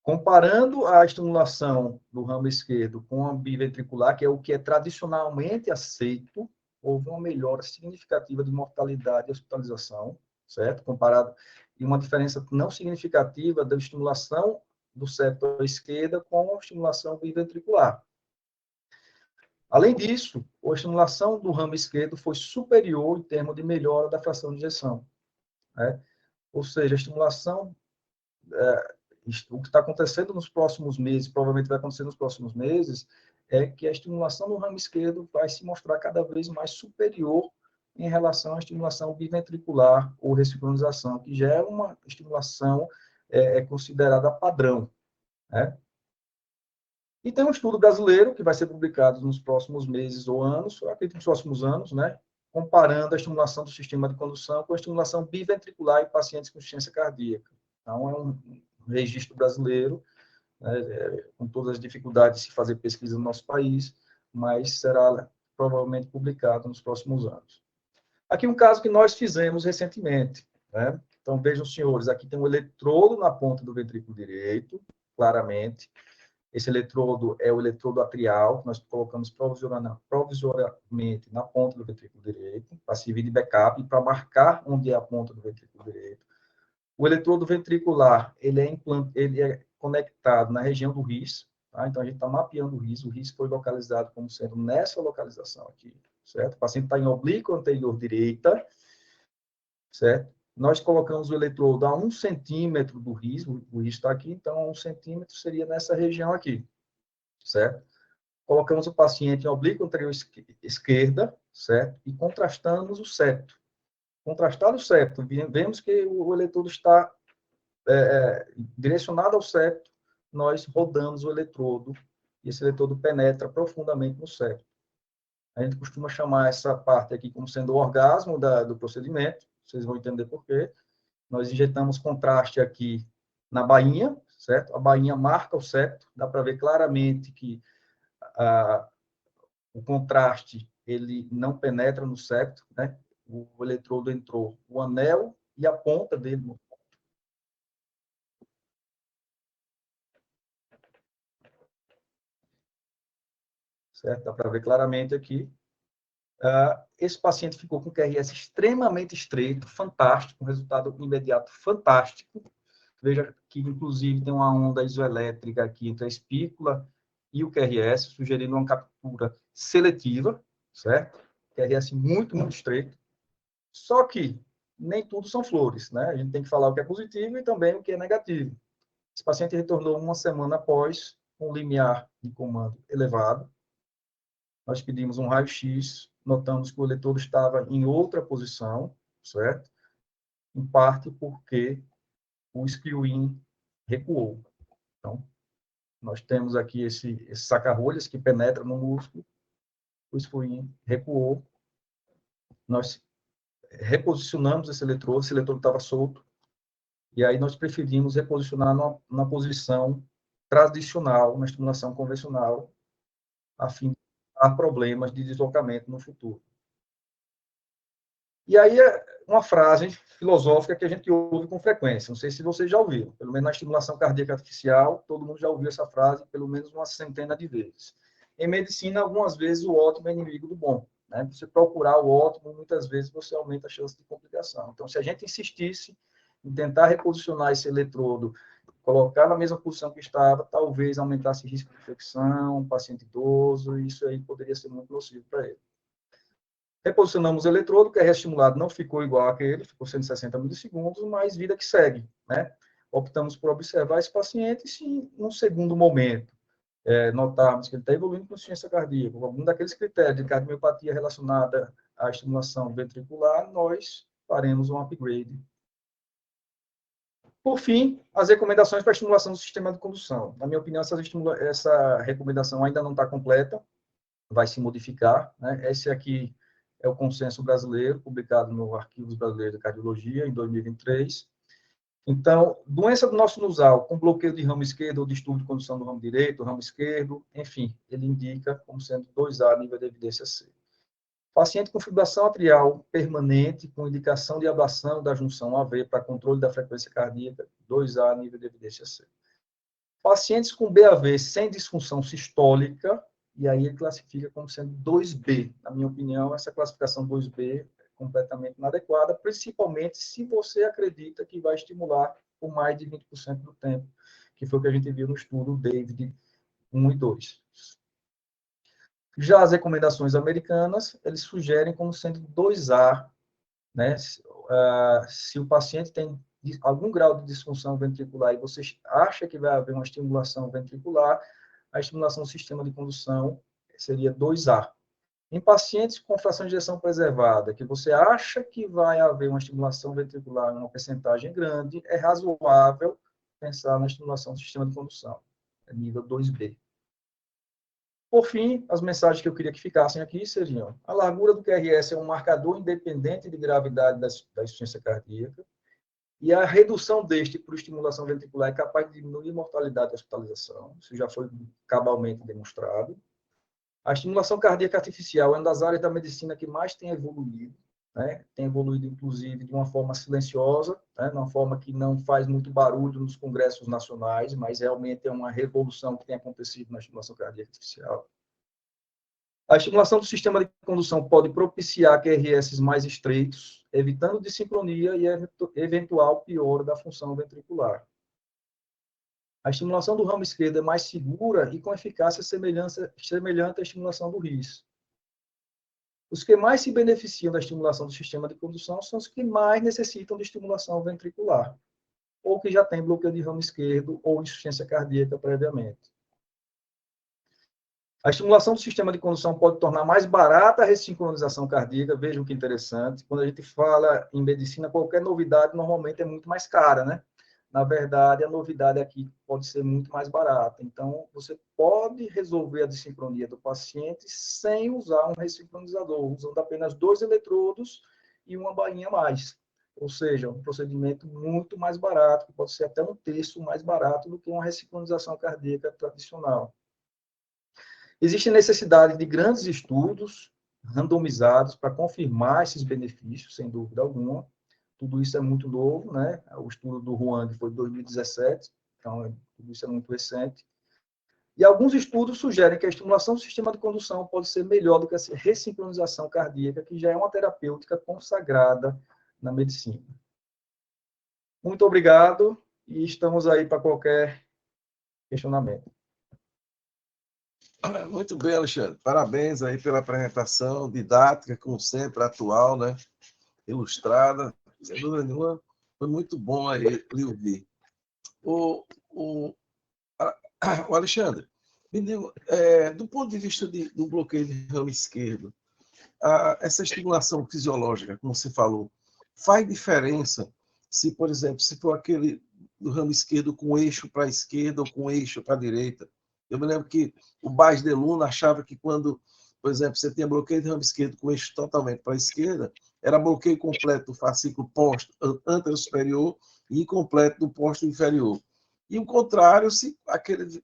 Comparando a estimulação do ramo esquerdo com a biventricular, que é o que é tradicionalmente aceito, houve uma melhora significativa de mortalidade e hospitalização, certo? Comparado, e uma diferença não significativa da estimulação do septo à esquerda com a estimulação biventricular. Além disso, a estimulação do ramo esquerdo foi superior em termos de melhora da fração de ejeção, né? Ou seja, a estimulação, o que está acontecendo nos próximos meses, provavelmente vai acontecer nos próximos meses, é que a estimulação do ramo esquerdo vai se mostrar cada vez mais superior em relação à estimulação biventricular ou ressincronização, que já é uma estimulação considerada padrão, né? E tem um estudo brasileiro que vai ser publicado nos próximos meses ou anos, eu acredito nos próximos anos, né? Comparando a estimulação do sistema de condução com a estimulação biventricular em pacientes com insuficiência cardíaca. Então, é um registro brasileiro, né, com todas as dificuldades de se fazer pesquisa no nosso país, mas será provavelmente publicado nos próximos anos. Aqui um caso que nós fizemos recentemente, né? Então, vejam, senhores, aqui tem um eletrodo na ponta do ventrículo direito, claramente. Esse eletrodo é o eletrodo atrial, que nós colocamos provisoriamente na ponta do ventrículo direito, para servir de backup e para marcar onde é a ponta do ventrículo direito. O eletrodo ventricular, ele é conectado na região do RIS, Tá? Então, a gente está mapeando o RIS foi localizado como sendo nessa localização aqui, certo? O paciente está em oblíqua anterior direita, certo? Nós colocamos o eletrodo a 1 centímetro do RIS, o RIS está aqui, então 1 centímetro seria nessa região aqui, certo? Colocamos o paciente em oblíqua anterior esquerda, certo? E contrastamos o septo. Contrastado o septo, vemos que o eletrodo está direcionado ao septo, nós rodamos o eletrodo, e esse eletrodo penetra profundamente no septo. A gente costuma chamar essa parte aqui como sendo o orgasmo do procedimento, vocês vão entender por quê. Nós injetamos contraste aqui na bainha, certo? A bainha marca o septo, dá para ver claramente que o contraste ele não penetra no septo, né? O eletrodo entrou o anel e a ponta dele. Certo? Dá para ver claramente aqui. Esse paciente ficou com QRS extremamente estreito, fantástico, um resultado imediato fantástico. Veja que, inclusive, tem uma onda isoelétrica aqui entre a espícula e o QRS, sugerindo uma captura seletiva, certo? QRS muito, muito estreito. Só que nem tudo são flores, né? A gente tem que falar o que é positivo e também o que é negativo. Esse paciente retornou 1 semana após um limiar de comando elevado. Nós pedimos um raio-x, notamos que o eletrodo estava em outra posição, certo? Em parte porque o screw-in recuou. Então, nós temos aqui esse saca-rolhas que penetra no músculo, o screw-in recuou, nós reposicionamos esse eletrodo estava solto, e aí nós preferimos reposicionar na posição tradicional, na estimulação convencional, a fim de evitar problemas de deslocamento no futuro. E aí é uma frase filosófica que a gente ouve com frequência, não sei se vocês já ouviram, pelo menos na estimulação cardíaca artificial, todo mundo já ouviu essa frase pelo menos uma centena de vezes. Em medicina, algumas vezes o ótimo é inimigo do bom. Né? Você procurar o ótimo, muitas vezes você aumenta a chance de complicação. Então, se a gente insistisse em tentar reposicionar esse eletrodo, colocar na mesma posição que estava, talvez aumentasse o risco de infecção, paciente idoso, e isso aí poderia ser muito nocivo para ele. Reposicionamos o eletrodo, que é reestimulado, não ficou igual àquele, ficou 160 milissegundos, mas vida que segue, né? Optamos por observar esse paciente e, se num segundo momento notarmos que ele está evoluindo com insuficiência cardíaca, algum daqueles critérios de cardiomiopatia relacionada à estimulação ventricular, nós faremos um upgrade. Por fim, as recomendações para a estimulação do sistema de condução. Na minha opinião, essa recomendação ainda não está completa, vai se modificar, né? Esse aqui é o consenso brasileiro, publicado no Arquivos Brasileiros de Cardiologia, em 2023. Então, doença do nosso sinusal, com bloqueio de ramo esquerdo ou distúrbio de condução do ramo direito, ramo esquerdo, enfim, ele indica como sendo 2A nível de evidência C. Paciente com fibrilação atrial permanente, com indicação de ablação da junção AV para controle da frequência cardíaca, 2A nível de evidência C. Pacientes com BAV sem disfunção sistólica, e aí ele classifica como sendo 2B. Na minha opinião, essa classificação 2B é completamente inadequada, principalmente se você acredita que vai estimular por mais de 20% do tempo, que foi o que a gente viu no estudo DAVID 1 e 2. Já as recomendações americanas, eles sugerem como sendo 2A, né? Se o paciente tem algum grau de disfunção ventricular e você acha que vai haver uma estimulação ventricular, a estimulação do sistema de condução seria 2A. Em pacientes com fração de ejeção preservada, que você acha que vai haver uma estimulação ventricular em uma percentagem grande, é razoável pensar na estimulação do sistema de condução, nível 2B. Por fim, as mensagens que eu queria que ficassem aqui seriam: a largura do QRS é um marcador independente de gravidade da insuficiência cardíaca, e a redução deste por estimulação ventricular é capaz de diminuir a mortalidade e hospitalização. Isso já foi cabalmente demonstrado. A estimulação cardíaca artificial é uma das áreas da medicina que mais tem evoluído, né? Tem evoluído, inclusive, de uma forma silenciosa, né? De uma forma que não faz muito barulho nos congressos nacionais, mas realmente é uma revolução que tem acontecido na estimulação cardíaca artificial. A estimulação do sistema de condução pode propiciar QRS mais estreitos, evitando dissincronia e eventual piora da função ventricular. A estimulação do ramo esquerdo é mais segura e com eficácia semelhante à estimulação do RIS. Os que mais se beneficiam da estimulação do sistema de condução são os que mais necessitam de estimulação ventricular, ou que já têm bloqueio de ramo esquerdo ou insuficiência cardíaca previamente. A estimulação do sistema de condução pode tornar mais barata a ressincronização cardíaca. Vejam que interessante. Quando a gente fala em medicina, qualquer novidade normalmente é muito mais cara, né? Na verdade, a novidade aqui pode ser muito mais barata. Então, você pode resolver a desincronia do paciente sem usar um ressincronizador, usando apenas 2 eletrodos e uma bainha a mais. Ou seja, um procedimento muito mais barato, que pode ser até 1/3 mais barato do que uma ressincronização cardíaca tradicional. Existe necessidade de grandes estudos randomizados para confirmar esses benefícios, sem dúvida alguma. Tudo isso é muito novo, né? O estudo do Huang foi de 2017, então tudo isso é muito recente. E alguns estudos sugerem que a estimulação do sistema de condução pode ser melhor do que a ressincronização cardíaca, que já é uma terapêutica consagrada na medicina. Muito obrigado e estamos aí para qualquer questionamento. Muito bem, Alexandre. Parabéns aí pela apresentação didática, como sempre, atual, né? Ilustrada. Sem dúvida nenhuma, foi muito bom aí lhe ouvir. O Alexandre, me diga, do ponto de vista do bloqueio de ramo esquerdo, essa estimulação fisiológica, como você falou, faz diferença se, por exemplo, se for aquele do ramo esquerdo com eixo para a esquerda ou com eixo para a direita? Eu me lembro que o Baz de Luna achava que quando, por exemplo, você tinha bloqueio de ramo esquerdo com eixo totalmente para a esquerda, era bloqueio completo do fascículo anterior superior e incompleto do posto inferior. E o contrário, se aquele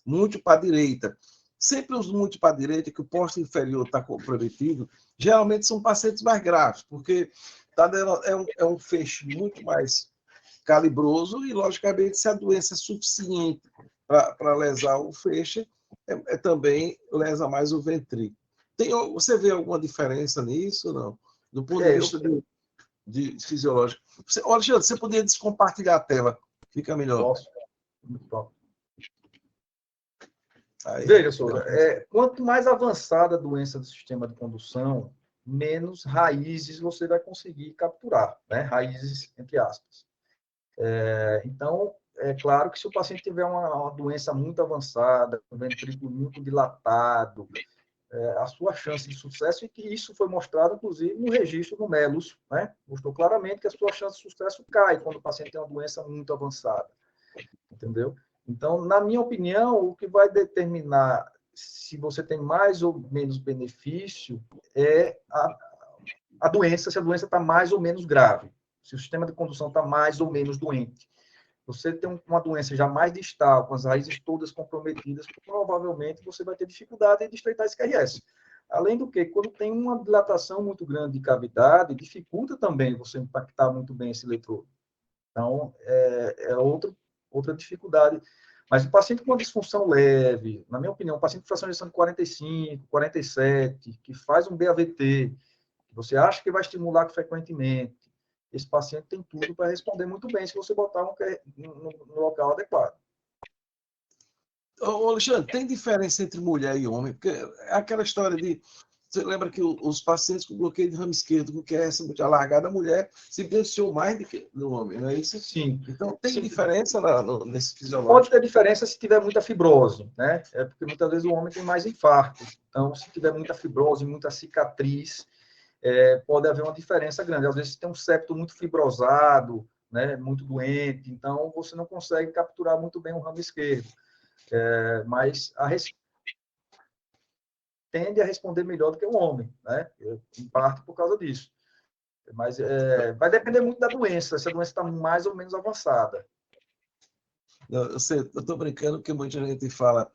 muito para a direita. Sempre os muito para a direita, que o posto inferior está comprometido, geralmente são pacientes mais graves, porque é um feixe muito mais calibroso e, logicamente, se a doença é suficiente para lesar o feixe, também lesa mais o ventrículo. Você vê alguma diferença nisso ou não? Do ponto de vista de fisiológico. Alexandre, você poderia descompartilhar a tela? Fica melhor. Posso. Veja, Souza, quanto mais avançada a doença do sistema de condução, menos raízes você vai conseguir capturar, né? Raízes, entre aspas. Então, é claro que se o paciente tiver uma doença muito avançada, um ventrículo muito dilatado, a sua chance de sucesso, e que isso foi mostrado, inclusive, no registro do MELUS, né? Mostrou claramente que a sua chance de sucesso cai quando o paciente tem uma doença muito avançada, entendeu? Então, na minha opinião, o que vai determinar se você tem mais ou menos benefício é a doença, se a doença está mais ou menos grave, se o sistema de condução está mais ou menos doente. Você tem uma doença já mais distal, com as raízes todas comprometidas, provavelmente você vai ter dificuldade de estreitar esse QRS. Além do que, quando tem uma dilatação muito grande de cavidade, dificulta também você impactar muito bem esse eletrodo. Então, outra dificuldade. Mas o paciente com uma disfunção leve, na minha opinião, um paciente com fração de ejeção de 45, 47, que faz um BAVT, que você acha que vai estimular frequentemente, esse paciente tem tudo para responder muito bem se você botar no local adequado. Alexandre, tem diferença entre mulher e homem? Porque é aquela história de... Você lembra que os pacientes com bloqueio de ramo esquerdo, com QRS muito alargado, a mulher se beneficiou mais do que no homem, não é isso? Sim. Então, tem diferença nesse fisiológico? Pode ter diferença se tiver muita fibrose, né? Porque muitas vezes o homem tem mais infarto. Então, se tiver muita fibrose, muita cicatriz, pode haver uma diferença grande. Às vezes, tem um septo muito fibrosado, né? Muito doente, então você não consegue capturar muito bem o ramo esquerdo. Mas tende a responder melhor do que o homem, né? Em parte por causa disso. Mas vai depender muito da doença, se a doença está mais ou menos avançada. Eu estou brincando porque muita gente fala,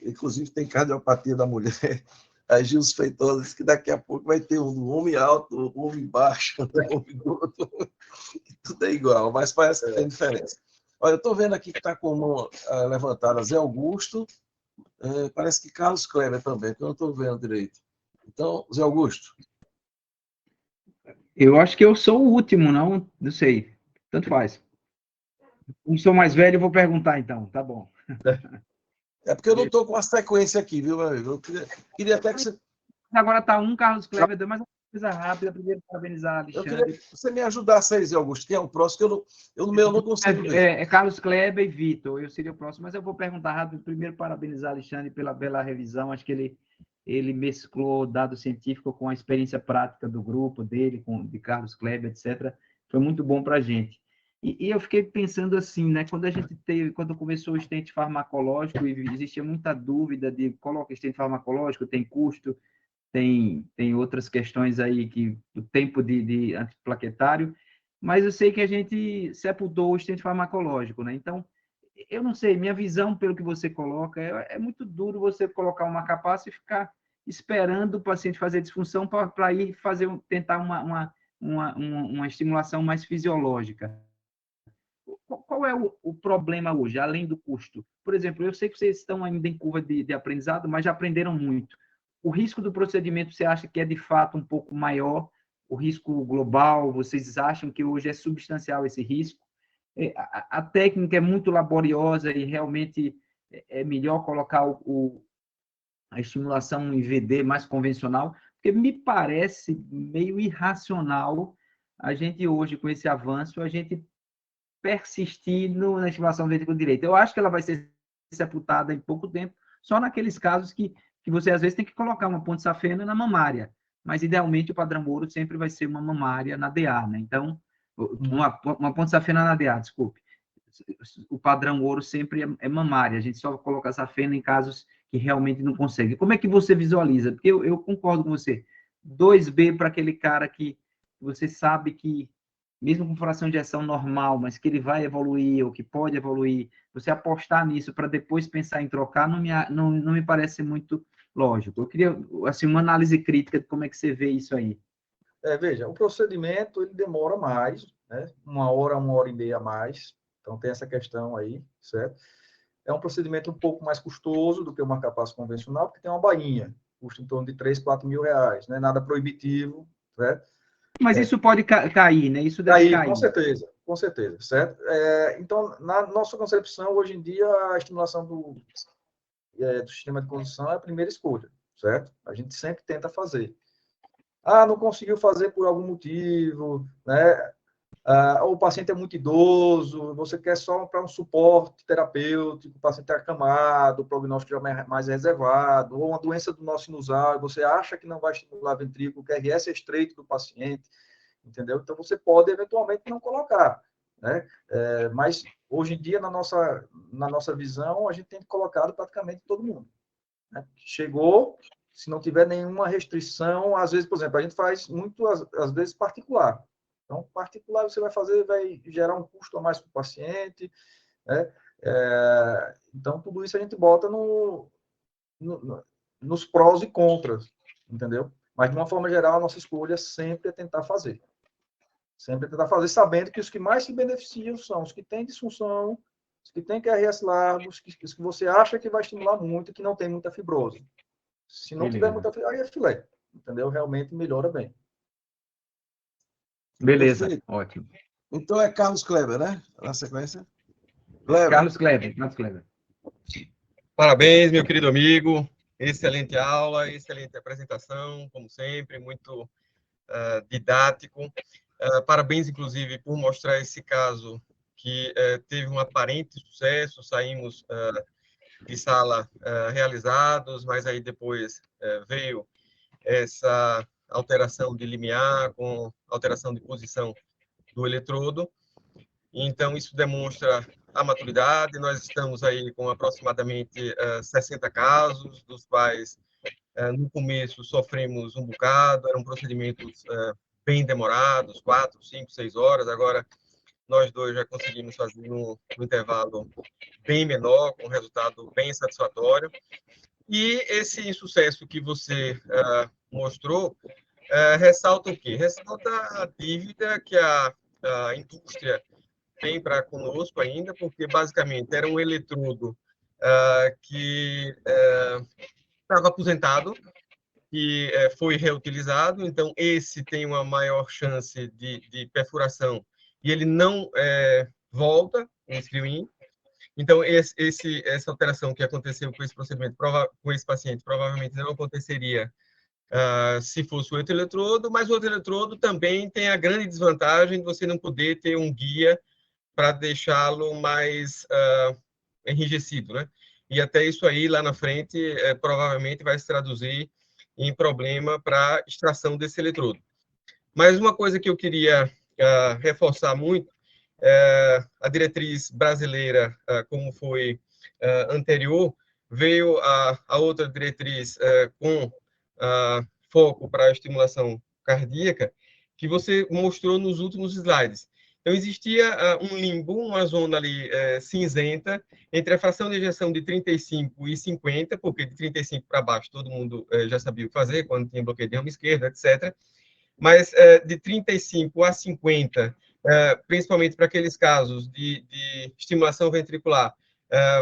inclusive tem cardiopatia da mulher, a Gilson Feitosa disse que daqui a pouco vai ter um homem alto, um homem baixo, um homem gordo, tudo é igual, mas parece que tem diferença. Olha, eu estou vendo aqui que está com a mão levantada Zé Augusto, parece que Carlos Kleber também, que eu não estou vendo direito. Então, Zé Augusto. Eu acho que eu sou o último, não sei. Tanto faz. Como sou mais velho, eu vou perguntar, então. Tá bom. É porque eu não estou com a sequência aqui, viu, meu amigo? Eu queria até que você... Agora está Carlos Kleber, mas uma coisa rápida. Primeiro, parabenizar Eu Alexandre. queria que você me ajudasse aí, Zé Augusto. Quem é o próximo? Eu no meu não consigo ver. É Carlos Kleber e Vitor. Eu seria o próximo, mas eu vou perguntar rápido. Primeiro, parabenizar Alexandre pela bela revisão. Acho que ele mesclou dado científico com a experiência prática do grupo dele, de Carlos Kleber, etc. Foi muito bom para a gente. E eu fiquei pensando assim, né? Quando começou o estente farmacológico, e existia muita dúvida de coloca estente farmacológico, tem custo, tem outras questões aí que o tempo de antiplaquetário, mas eu sei que a gente sepultou o estente farmacológico, né? Então, eu não sei, minha visão, pelo que você coloca, é muito duro você colocar uma capaça e ficar esperando o paciente fazer disfunção para ir tentar uma estimulação mais fisiológica. Qual é o problema hoje, além do custo? Por exemplo, eu sei que vocês estão ainda em curva de aprendizado, mas já aprenderam muito. O risco do procedimento, você acha que é de fato um pouco maior? O risco global, vocês acham que hoje é substancial esse risco? A técnica é muito laboriosa e realmente é melhor colocar a estimulação em VD mais convencional, porque me parece meio irracional a gente hoje, com esse avanço, a gente persistir na estimulação ventrículo direito. Eu acho que ela vai ser sepultada em pouco tempo, só naqueles casos que você, às vezes, tem que colocar uma ponte safena na mamária, mas, idealmente, o padrão ouro sempre vai ser uma mamária na DA, né? Então, uma ponte safena na DA, desculpe. O padrão ouro sempre é mamária, a gente só coloca safena em casos que realmente não consegue. Como é que você visualiza? Porque eu concordo com você. 2B para aquele cara que você sabe que mesmo com fração de ejeção normal, mas que ele vai evoluir ou que pode evoluir, você apostar nisso para depois pensar em trocar não me parece muito lógico. Eu queria assim, uma análise crítica de como é que você vê isso aí. Veja, o procedimento ele demora mais, né? 1 hora e meia a mais, então tem essa questão aí, certo? É um procedimento um pouco mais custoso do que uma capaz convencional, porque tem uma bainha, custa em torno de 3, 4 mil reais, não é nada proibitivo, certo? Mas isso pode cair, né? Isso deve cair. Com certeza, certo? Então, na nossa concepção, hoje em dia, a estimulação do sistema de condução é a primeira escolha, certo? A gente sempre tenta fazer. Não conseguiu fazer por algum motivo, né? O paciente é muito idoso, você quer só para um suporte terapêutico, o paciente é acamado, o prognóstico já é mais reservado, ou uma doença do nosso sinusal, você acha que não vai estimular ventrículo, o QRS é estreito do paciente, entendeu? Então, você pode, eventualmente, não colocar, né? Mas, hoje em dia, na nossa visão, a gente tem colocado praticamente todo mundo, né? Chegou, se não tiver nenhuma restrição, às vezes, por exemplo, a gente faz muito, às vezes, particular. Então, particular você vai gerar um custo a mais para o paciente, né? Então, tudo isso a gente bota nos prós e contras, entendeu? Mas, de uma forma geral, a nossa escolha sempre é tentar fazer. Sempre tentar fazer, sabendo que os que mais se beneficiam são os que têm disfunção, os que têm QRS largos, os que você acha que vai estimular muito e que não tem muita fibrose. Se não tiver muita fibrose, aí é filé, entendeu? Realmente melhora bem. Beleza, Perfeito. ótimo. Então é Carlos Kleber, né? Na sequência. Kleber. Carlos Kleber. Parabéns, meu querido amigo. Excelente aula, excelente apresentação, como sempre, muito didático. Parabéns, inclusive, por mostrar esse caso que teve um aparente sucesso. Saímos de sala realizados, mas aí depois veio essa alteração de limiar com alteração de posição do eletrodo. Então, isso demonstra a maturidade. Nós estamos aí com aproximadamente 60 casos, dos quais, no começo, sofremos um bocado, eram procedimentos bem demorados, 4, 5, 6 horas. Agora, nós dois já conseguimos fazer um intervalo bem menor, com um resultado bem satisfatório. E esse insucesso que você mostrou ressalta o quê? Ressalta a dívida que a indústria tem para conosco ainda, porque basicamente era um eletrodo que estava aposentado e foi reutilizado, então esse tem uma maior chance de perfuração e ele não volta, com o screen-in. Então, essa alteração que aconteceu com esse procedimento, com esse paciente, provavelmente não aconteceria se fosse o outro eletrodo, mas o outro eletrodo também tem a grande desvantagem de você não poder ter um guia para deixá-lo mais enrijecido, né? E até isso aí, lá na frente, provavelmente vai se traduzir em problema para extração desse eletrodo. Mas uma coisa que eu queria reforçar muito, a diretriz brasileira, como foi anterior, veio a outra diretriz com foco para a estimulação cardíaca, que você mostrou nos últimos slides. Então, existia um limbo, uma zona ali cinzenta, entre a fração de ejeção de 35 e 50, porque de 35 para baixo todo mundo já sabia o que fazer, quando tinha bloqueio de ramo esquerdo, etc. Mas de 35 a 50, principalmente para aqueles casos de estimulação ventricular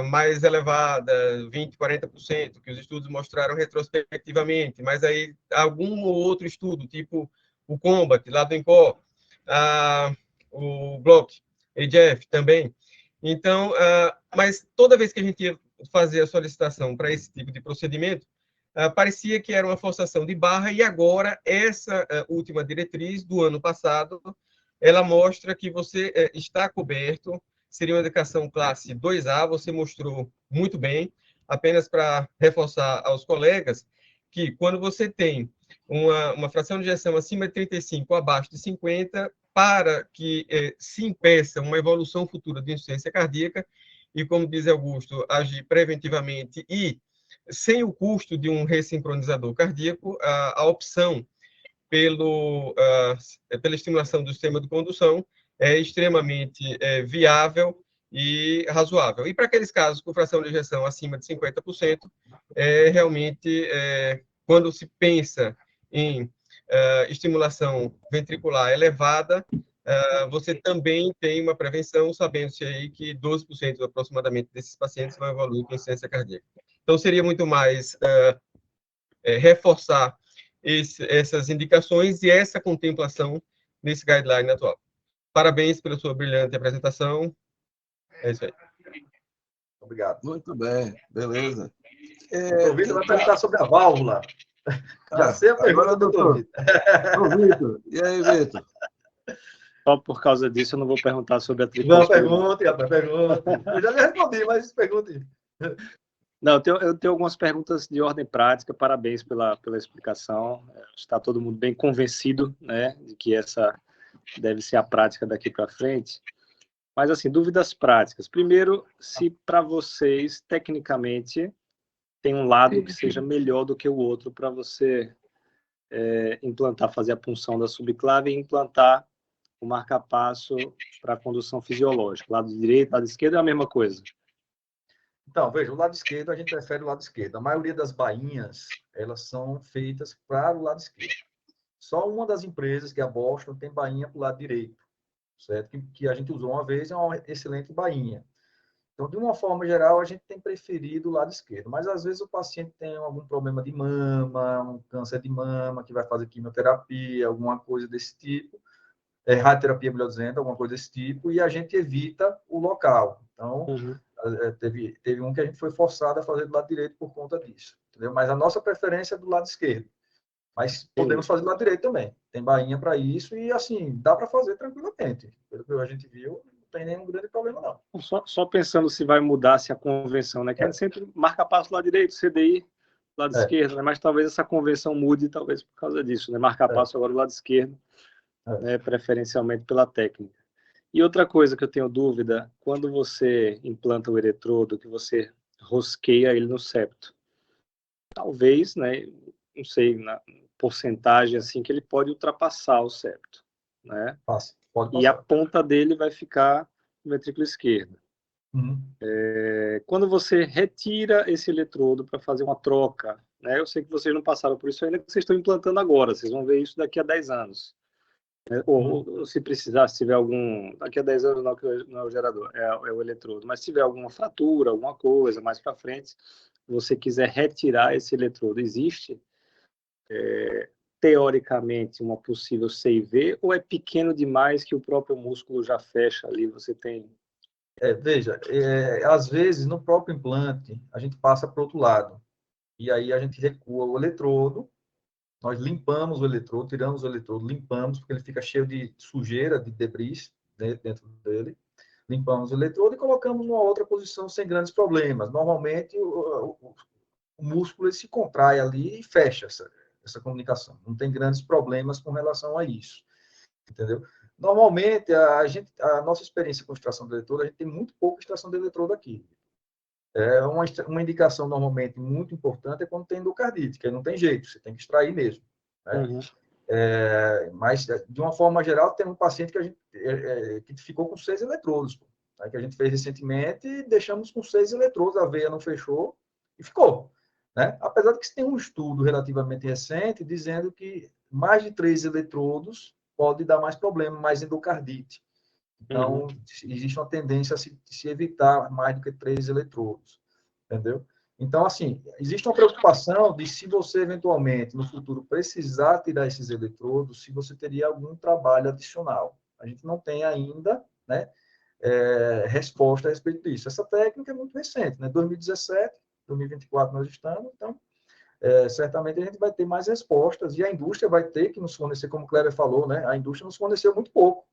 mais elevada, 20%, 40%, que os estudos mostraram retrospectivamente, mas aí algum ou outro estudo, tipo o COMBAT, lá do INCOR, o BLOC, AGF também. Então, mas toda vez que a gente ia fazer a solicitação para esse tipo de procedimento, parecia que era uma forçação de barra, e agora essa última diretriz do ano passado, ela mostra que você está coberto, seria uma indicação classe 2A, você mostrou muito bem, apenas para reforçar aos colegas que quando você tem uma fração de ejeção acima de 35, abaixo de 50, para que se impeça uma evolução futura de insuficiência cardíaca, e como diz Augusto, agir preventivamente e sem o custo de um ressincronizador cardíaco, a opção pela estimulação do sistema de condução é extremamente viável e razoável. E para aqueles casos com fração de ejeção acima de 50%, realmente, quando se pensa em estimulação ventricular elevada, você também tem uma prevenção, sabendo-se aí que 12% aproximadamente desses pacientes vão evoluir com insuficiência cardíaca. Então, seria muito mais reforçar essas indicações e essa contemplação nesse guideline atual. Parabéns pela sua brilhante apresentação. É isso aí. Obrigado. Muito bem, beleza. O Vitor vai perguntar sobre a válvula. Já sei a pergunta do doutor Vitor. E aí, Vitor? Só por causa disso, eu não vou perguntar sobre a tripla. Não, pergunte, rapaz, pergunte. Eu já lhe respondi, mas pergunte. Não, eu tenho algumas perguntas de ordem prática. Parabéns pela explicação. Está todo mundo bem convencido, né, de que essa deve ser a prática daqui para frente. Mas, assim, dúvidas práticas. Primeiro, se para vocês, tecnicamente, tem um lado que seja melhor do que o outro para você implantar, fazer a punção da subclave e implantar o marca-passo para a condução fisiológica. Lado direito, lado esquerdo é a mesma coisa. Então, veja, o lado esquerdo, a gente prefere o lado esquerdo. A maioria das bainhas, elas são feitas para o lado esquerdo. Só uma das empresas, que é a Boston, tem bainha para o lado direito, certo? Que a gente usou uma vez, é uma excelente bainha. Então, de uma forma geral, a gente tem preferido o lado esquerdo, mas às vezes o paciente tem algum problema de mama, um câncer de mama, que vai fazer quimioterapia, alguma coisa desse tipo, radioterapia, melhor dizendo, alguma coisa desse tipo, e a gente evita o local. Então, teve um que a gente foi forçado a fazer do lado direito por conta disso, entendeu? Mas a nossa preferência é do lado esquerdo. Mas podemos fazer do lado direito também. Tem bainha para isso e, assim, dá para fazer tranquilamente. Pelo que a gente viu, não tem nenhum grande problema, não. Só pensando se vai mudar se a convenção, né? Que a gente sempre marca passo lado direito, CDI, lado esquerdo, né? Mas talvez essa convenção mude, talvez por causa disso, né? Marcar passo agora do lado esquerdo, né? Preferencialmente pela técnica. E outra coisa que eu tenho dúvida, quando você implanta o eletrodo, que você rosqueia ele no septo, talvez, né? Não sei, na porcentagem assim, que ele pode ultrapassar o septo, né? Pode e a ponta dele vai ficar no ventrículo esquerdo. Quando você retira esse eletrodo para fazer uma troca, né? Eu sei que vocês não passaram por isso ainda, que vocês estão implantando agora, vocês vão ver isso daqui a 10 anos. Ou se precisar, se tiver algum... Daqui a 10 anos não é o gerador, é o eletrodo. Mas se tiver alguma fratura, alguma coisa mais para frente, você quiser retirar esse eletrodo, existe teoricamente uma possível CIV, ou é pequeno demais que o próprio músculo já fecha ali, você tem Veja, às vezes, no próprio implante, a gente passa para o outro lado. E aí a gente recua o eletrodo, nós limpamos o eletrodo, tiramos o eletrodo, limpamos, porque ele fica cheio de sujeira, de debris dentro dele. Limpamos o eletrodo e colocamos numa outra posição sem grandes problemas. Normalmente, o músculo ele se contrai ali e fecha essa comunicação. Não tem grandes problemas com relação a isso. Entendeu? Normalmente, a nossa experiência com extração de eletrodo, a gente tem muito pouca extração de eletrodo aqui. Uma indicação normalmente muito importante é quando tem endocardite, que aí não tem jeito, você tem que extrair mesmo. Né? Uhum. Mas, de uma forma geral, tem um paciente que ficou com 6 eletrodos, né? Que a gente fez recentemente e deixamos com 6 eletrodos, a veia não fechou e ficou. Né? Apesar de que tem um estudo relativamente recente dizendo que mais de 3 eletrodos pode dar mais problema, mais endocardite. Então, existe uma tendência a se evitar mais do que 3 eletrodos, entendeu? Então, assim, existe uma preocupação de se você, eventualmente, no futuro, precisar tirar esses eletrodos, se você teria algum trabalho adicional. A gente não tem ainda, né, resposta a respeito disso. Essa técnica é muito recente, né? 2017, 2024 nós estamos, então, certamente a gente vai ter mais respostas e a indústria vai ter que nos fornecer, como o Kleber falou, né? A indústria nos forneceu muito pouco.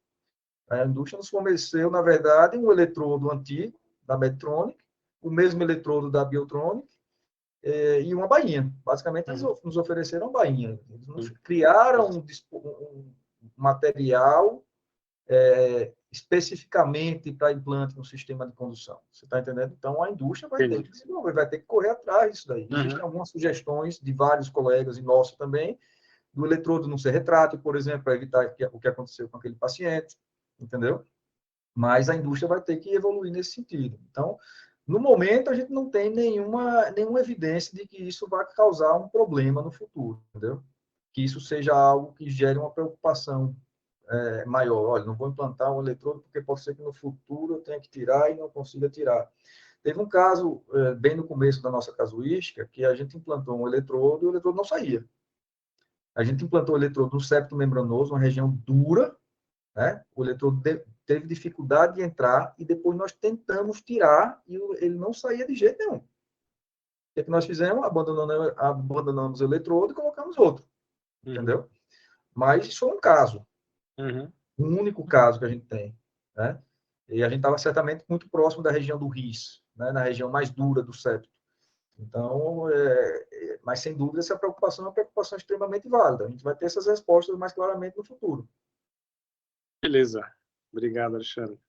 A indústria nos forneceu, na verdade, um eletrodo antigo da Medtronic, o mesmo eletrodo da Biotronic e uma bainha. Basicamente, eles nos ofereceram uma bainha. Eles nos criaram um material especificamente para implante no sistema de condução. Você está entendendo? Então, a indústria vai ter que desenvolver, vai ter que correr atrás disso daí. Existem algumas sugestões de vários colegas e nossos também, do eletrodo não ser retrátil, por exemplo, para evitar o que aconteceu com aquele paciente, entendeu? Mas a indústria vai ter que evoluir nesse sentido. Então, no momento, a gente não tem nenhuma evidência de que isso vai causar um problema no futuro, entendeu? Que isso seja algo que gere uma preocupação maior. Olha, não vou implantar um eletrodo porque pode ser que no futuro eu tenha que tirar e não consiga tirar. Teve um caso, bem no começo da nossa casuística, que a gente implantou um eletrodo e o eletrodo não saía. A gente implantou o eletrodo no septo membranoso, uma região dura, né? O eletrodo teve dificuldade de entrar e depois nós tentamos tirar e ele não saía de jeito nenhum. O que nós fizemos? Abandonamos o eletrodo e colocamos outro. Entendeu? Mas isso foi um caso. Um único caso que a gente tem. Né? E a gente estava certamente muito próximo da região do RIS, né? Na região mais dura do septo. Então, mas sem dúvida, essa preocupação é uma preocupação extremamente válida. A gente vai ter essas respostas mais claramente no futuro. Beleza. Obrigado, Alexandre.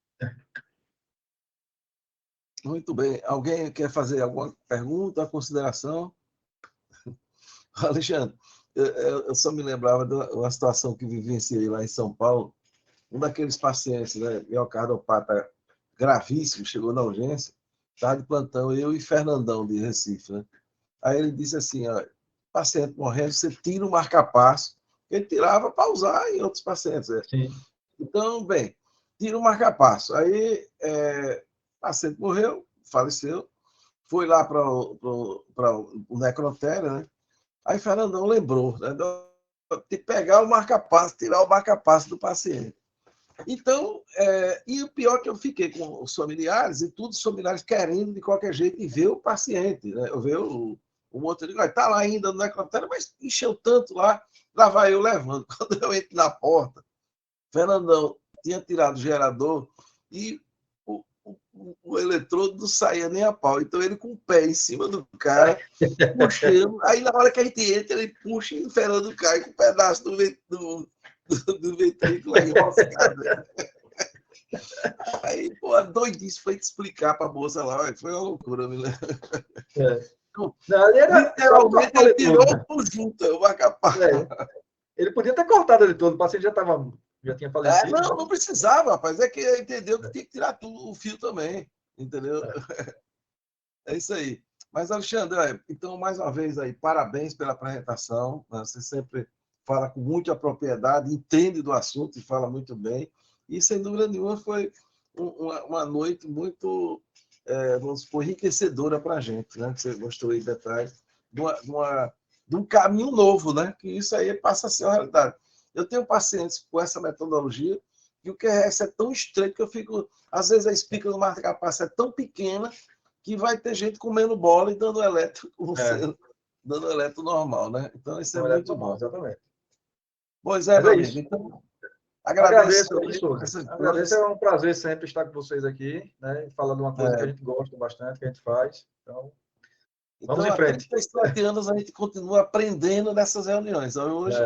Muito bem. Alguém quer fazer alguma pergunta, consideração? Alexandre, eu só me lembrava de uma situação que vivenciei lá em São Paulo. Um daqueles pacientes, né, miocardopata gravíssimo, chegou na urgência, estava de plantão, eu e Fernandão, de Recife. Né? Aí ele disse assim, ó, paciente morrendo, você tira o marca-passo. Ele tirava para usar em outros pacientes. Né? Sim. Então, bem, tira o marca-passo. Aí, o paciente morreu, faleceu, foi lá para o necrotério, né? Aí Fernandão lembrou, né, de pegar o marca-passo, tirar o marca-passo do paciente. Então, e o pior é que eu fiquei com os familiares e tudo, os familiares querendo de qualquer jeito ver o paciente, né? Eu ver o motorista, está lá ainda no necrotério, mas encheu tanto lá vai eu levando. Quando eu entro na porta, Fernandão tinha tirado o gerador e o eletrodo não saía nem a pau. Então, ele com o pé em cima do cara, puxando. Aí, na hora que a gente entra, ele puxa e o Fernando cai com um pedaço do ventrículo aí enroscado. Aí, pô, doidice foi te explicar para a moça lá. Foi uma loucura, me lembro. Não, literalmente, ele tirou o junto, o marca-passo. Ele podia ter cortado ele todo, o paciente já tinha falecido. Não precisava, rapaz. É que ele entendeu que tinha que tirar tudo, o fio também. Entendeu? É isso aí. Mas, Alexandre, então, mais uma vez aí, parabéns pela apresentação. Você sempre fala com muita propriedade, entende do assunto e fala muito bem. E, sem dúvida nenhuma, foi uma noite muito, vamos supor, enriquecedora para a gente, né? Você mostrou aí detalhes de um caminho novo, né? Que isso aí passa a ser uma realidade. Eu tenho pacientes com essa metodologia que o QRS é tão estreito que eu fico... Às vezes a espica do marca-passo é tão pequena que vai ter gente comendo bola e dando eletro com você, dando eletro normal, né? Então, isso é muito bom. Exatamente. Pois é, meu amigo. Então, agradeço, essas agradeço, é um prazer sempre estar com vocês aqui, né? Falando de uma coisa que a gente gosta bastante, que a gente faz. Então, vamos em frente. Há 37 anos a gente continua aprendendo nessas reuniões. Hoje,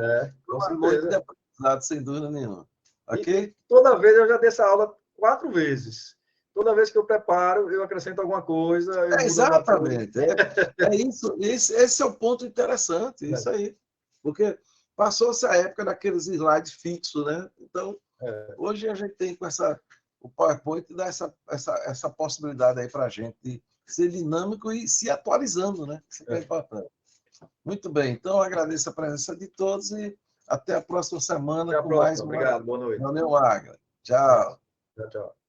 com uma noite de certeza. aprendizado, sem dúvida nenhuma. Ok? E toda vez eu já dei essa aula 4 vezes. Toda vez que eu preparo, eu acrescento alguma coisa. Eu mudo Exatamente. É isso. Esse é o ponto interessante. Isso aí. Porque passou-se a época daqueles slides fixos, né? Então, hoje a gente tem com o PowerPoint dá essa possibilidade aí para a gente de ser dinâmico e se atualizando, né? Isso que é importante. Muito bem. Então, agradeço a presença de todos e até a próxima semana Até a com próxima. mais uma Obrigado. Boa noite. reunião Agra. Tchau. Tchau, tchau.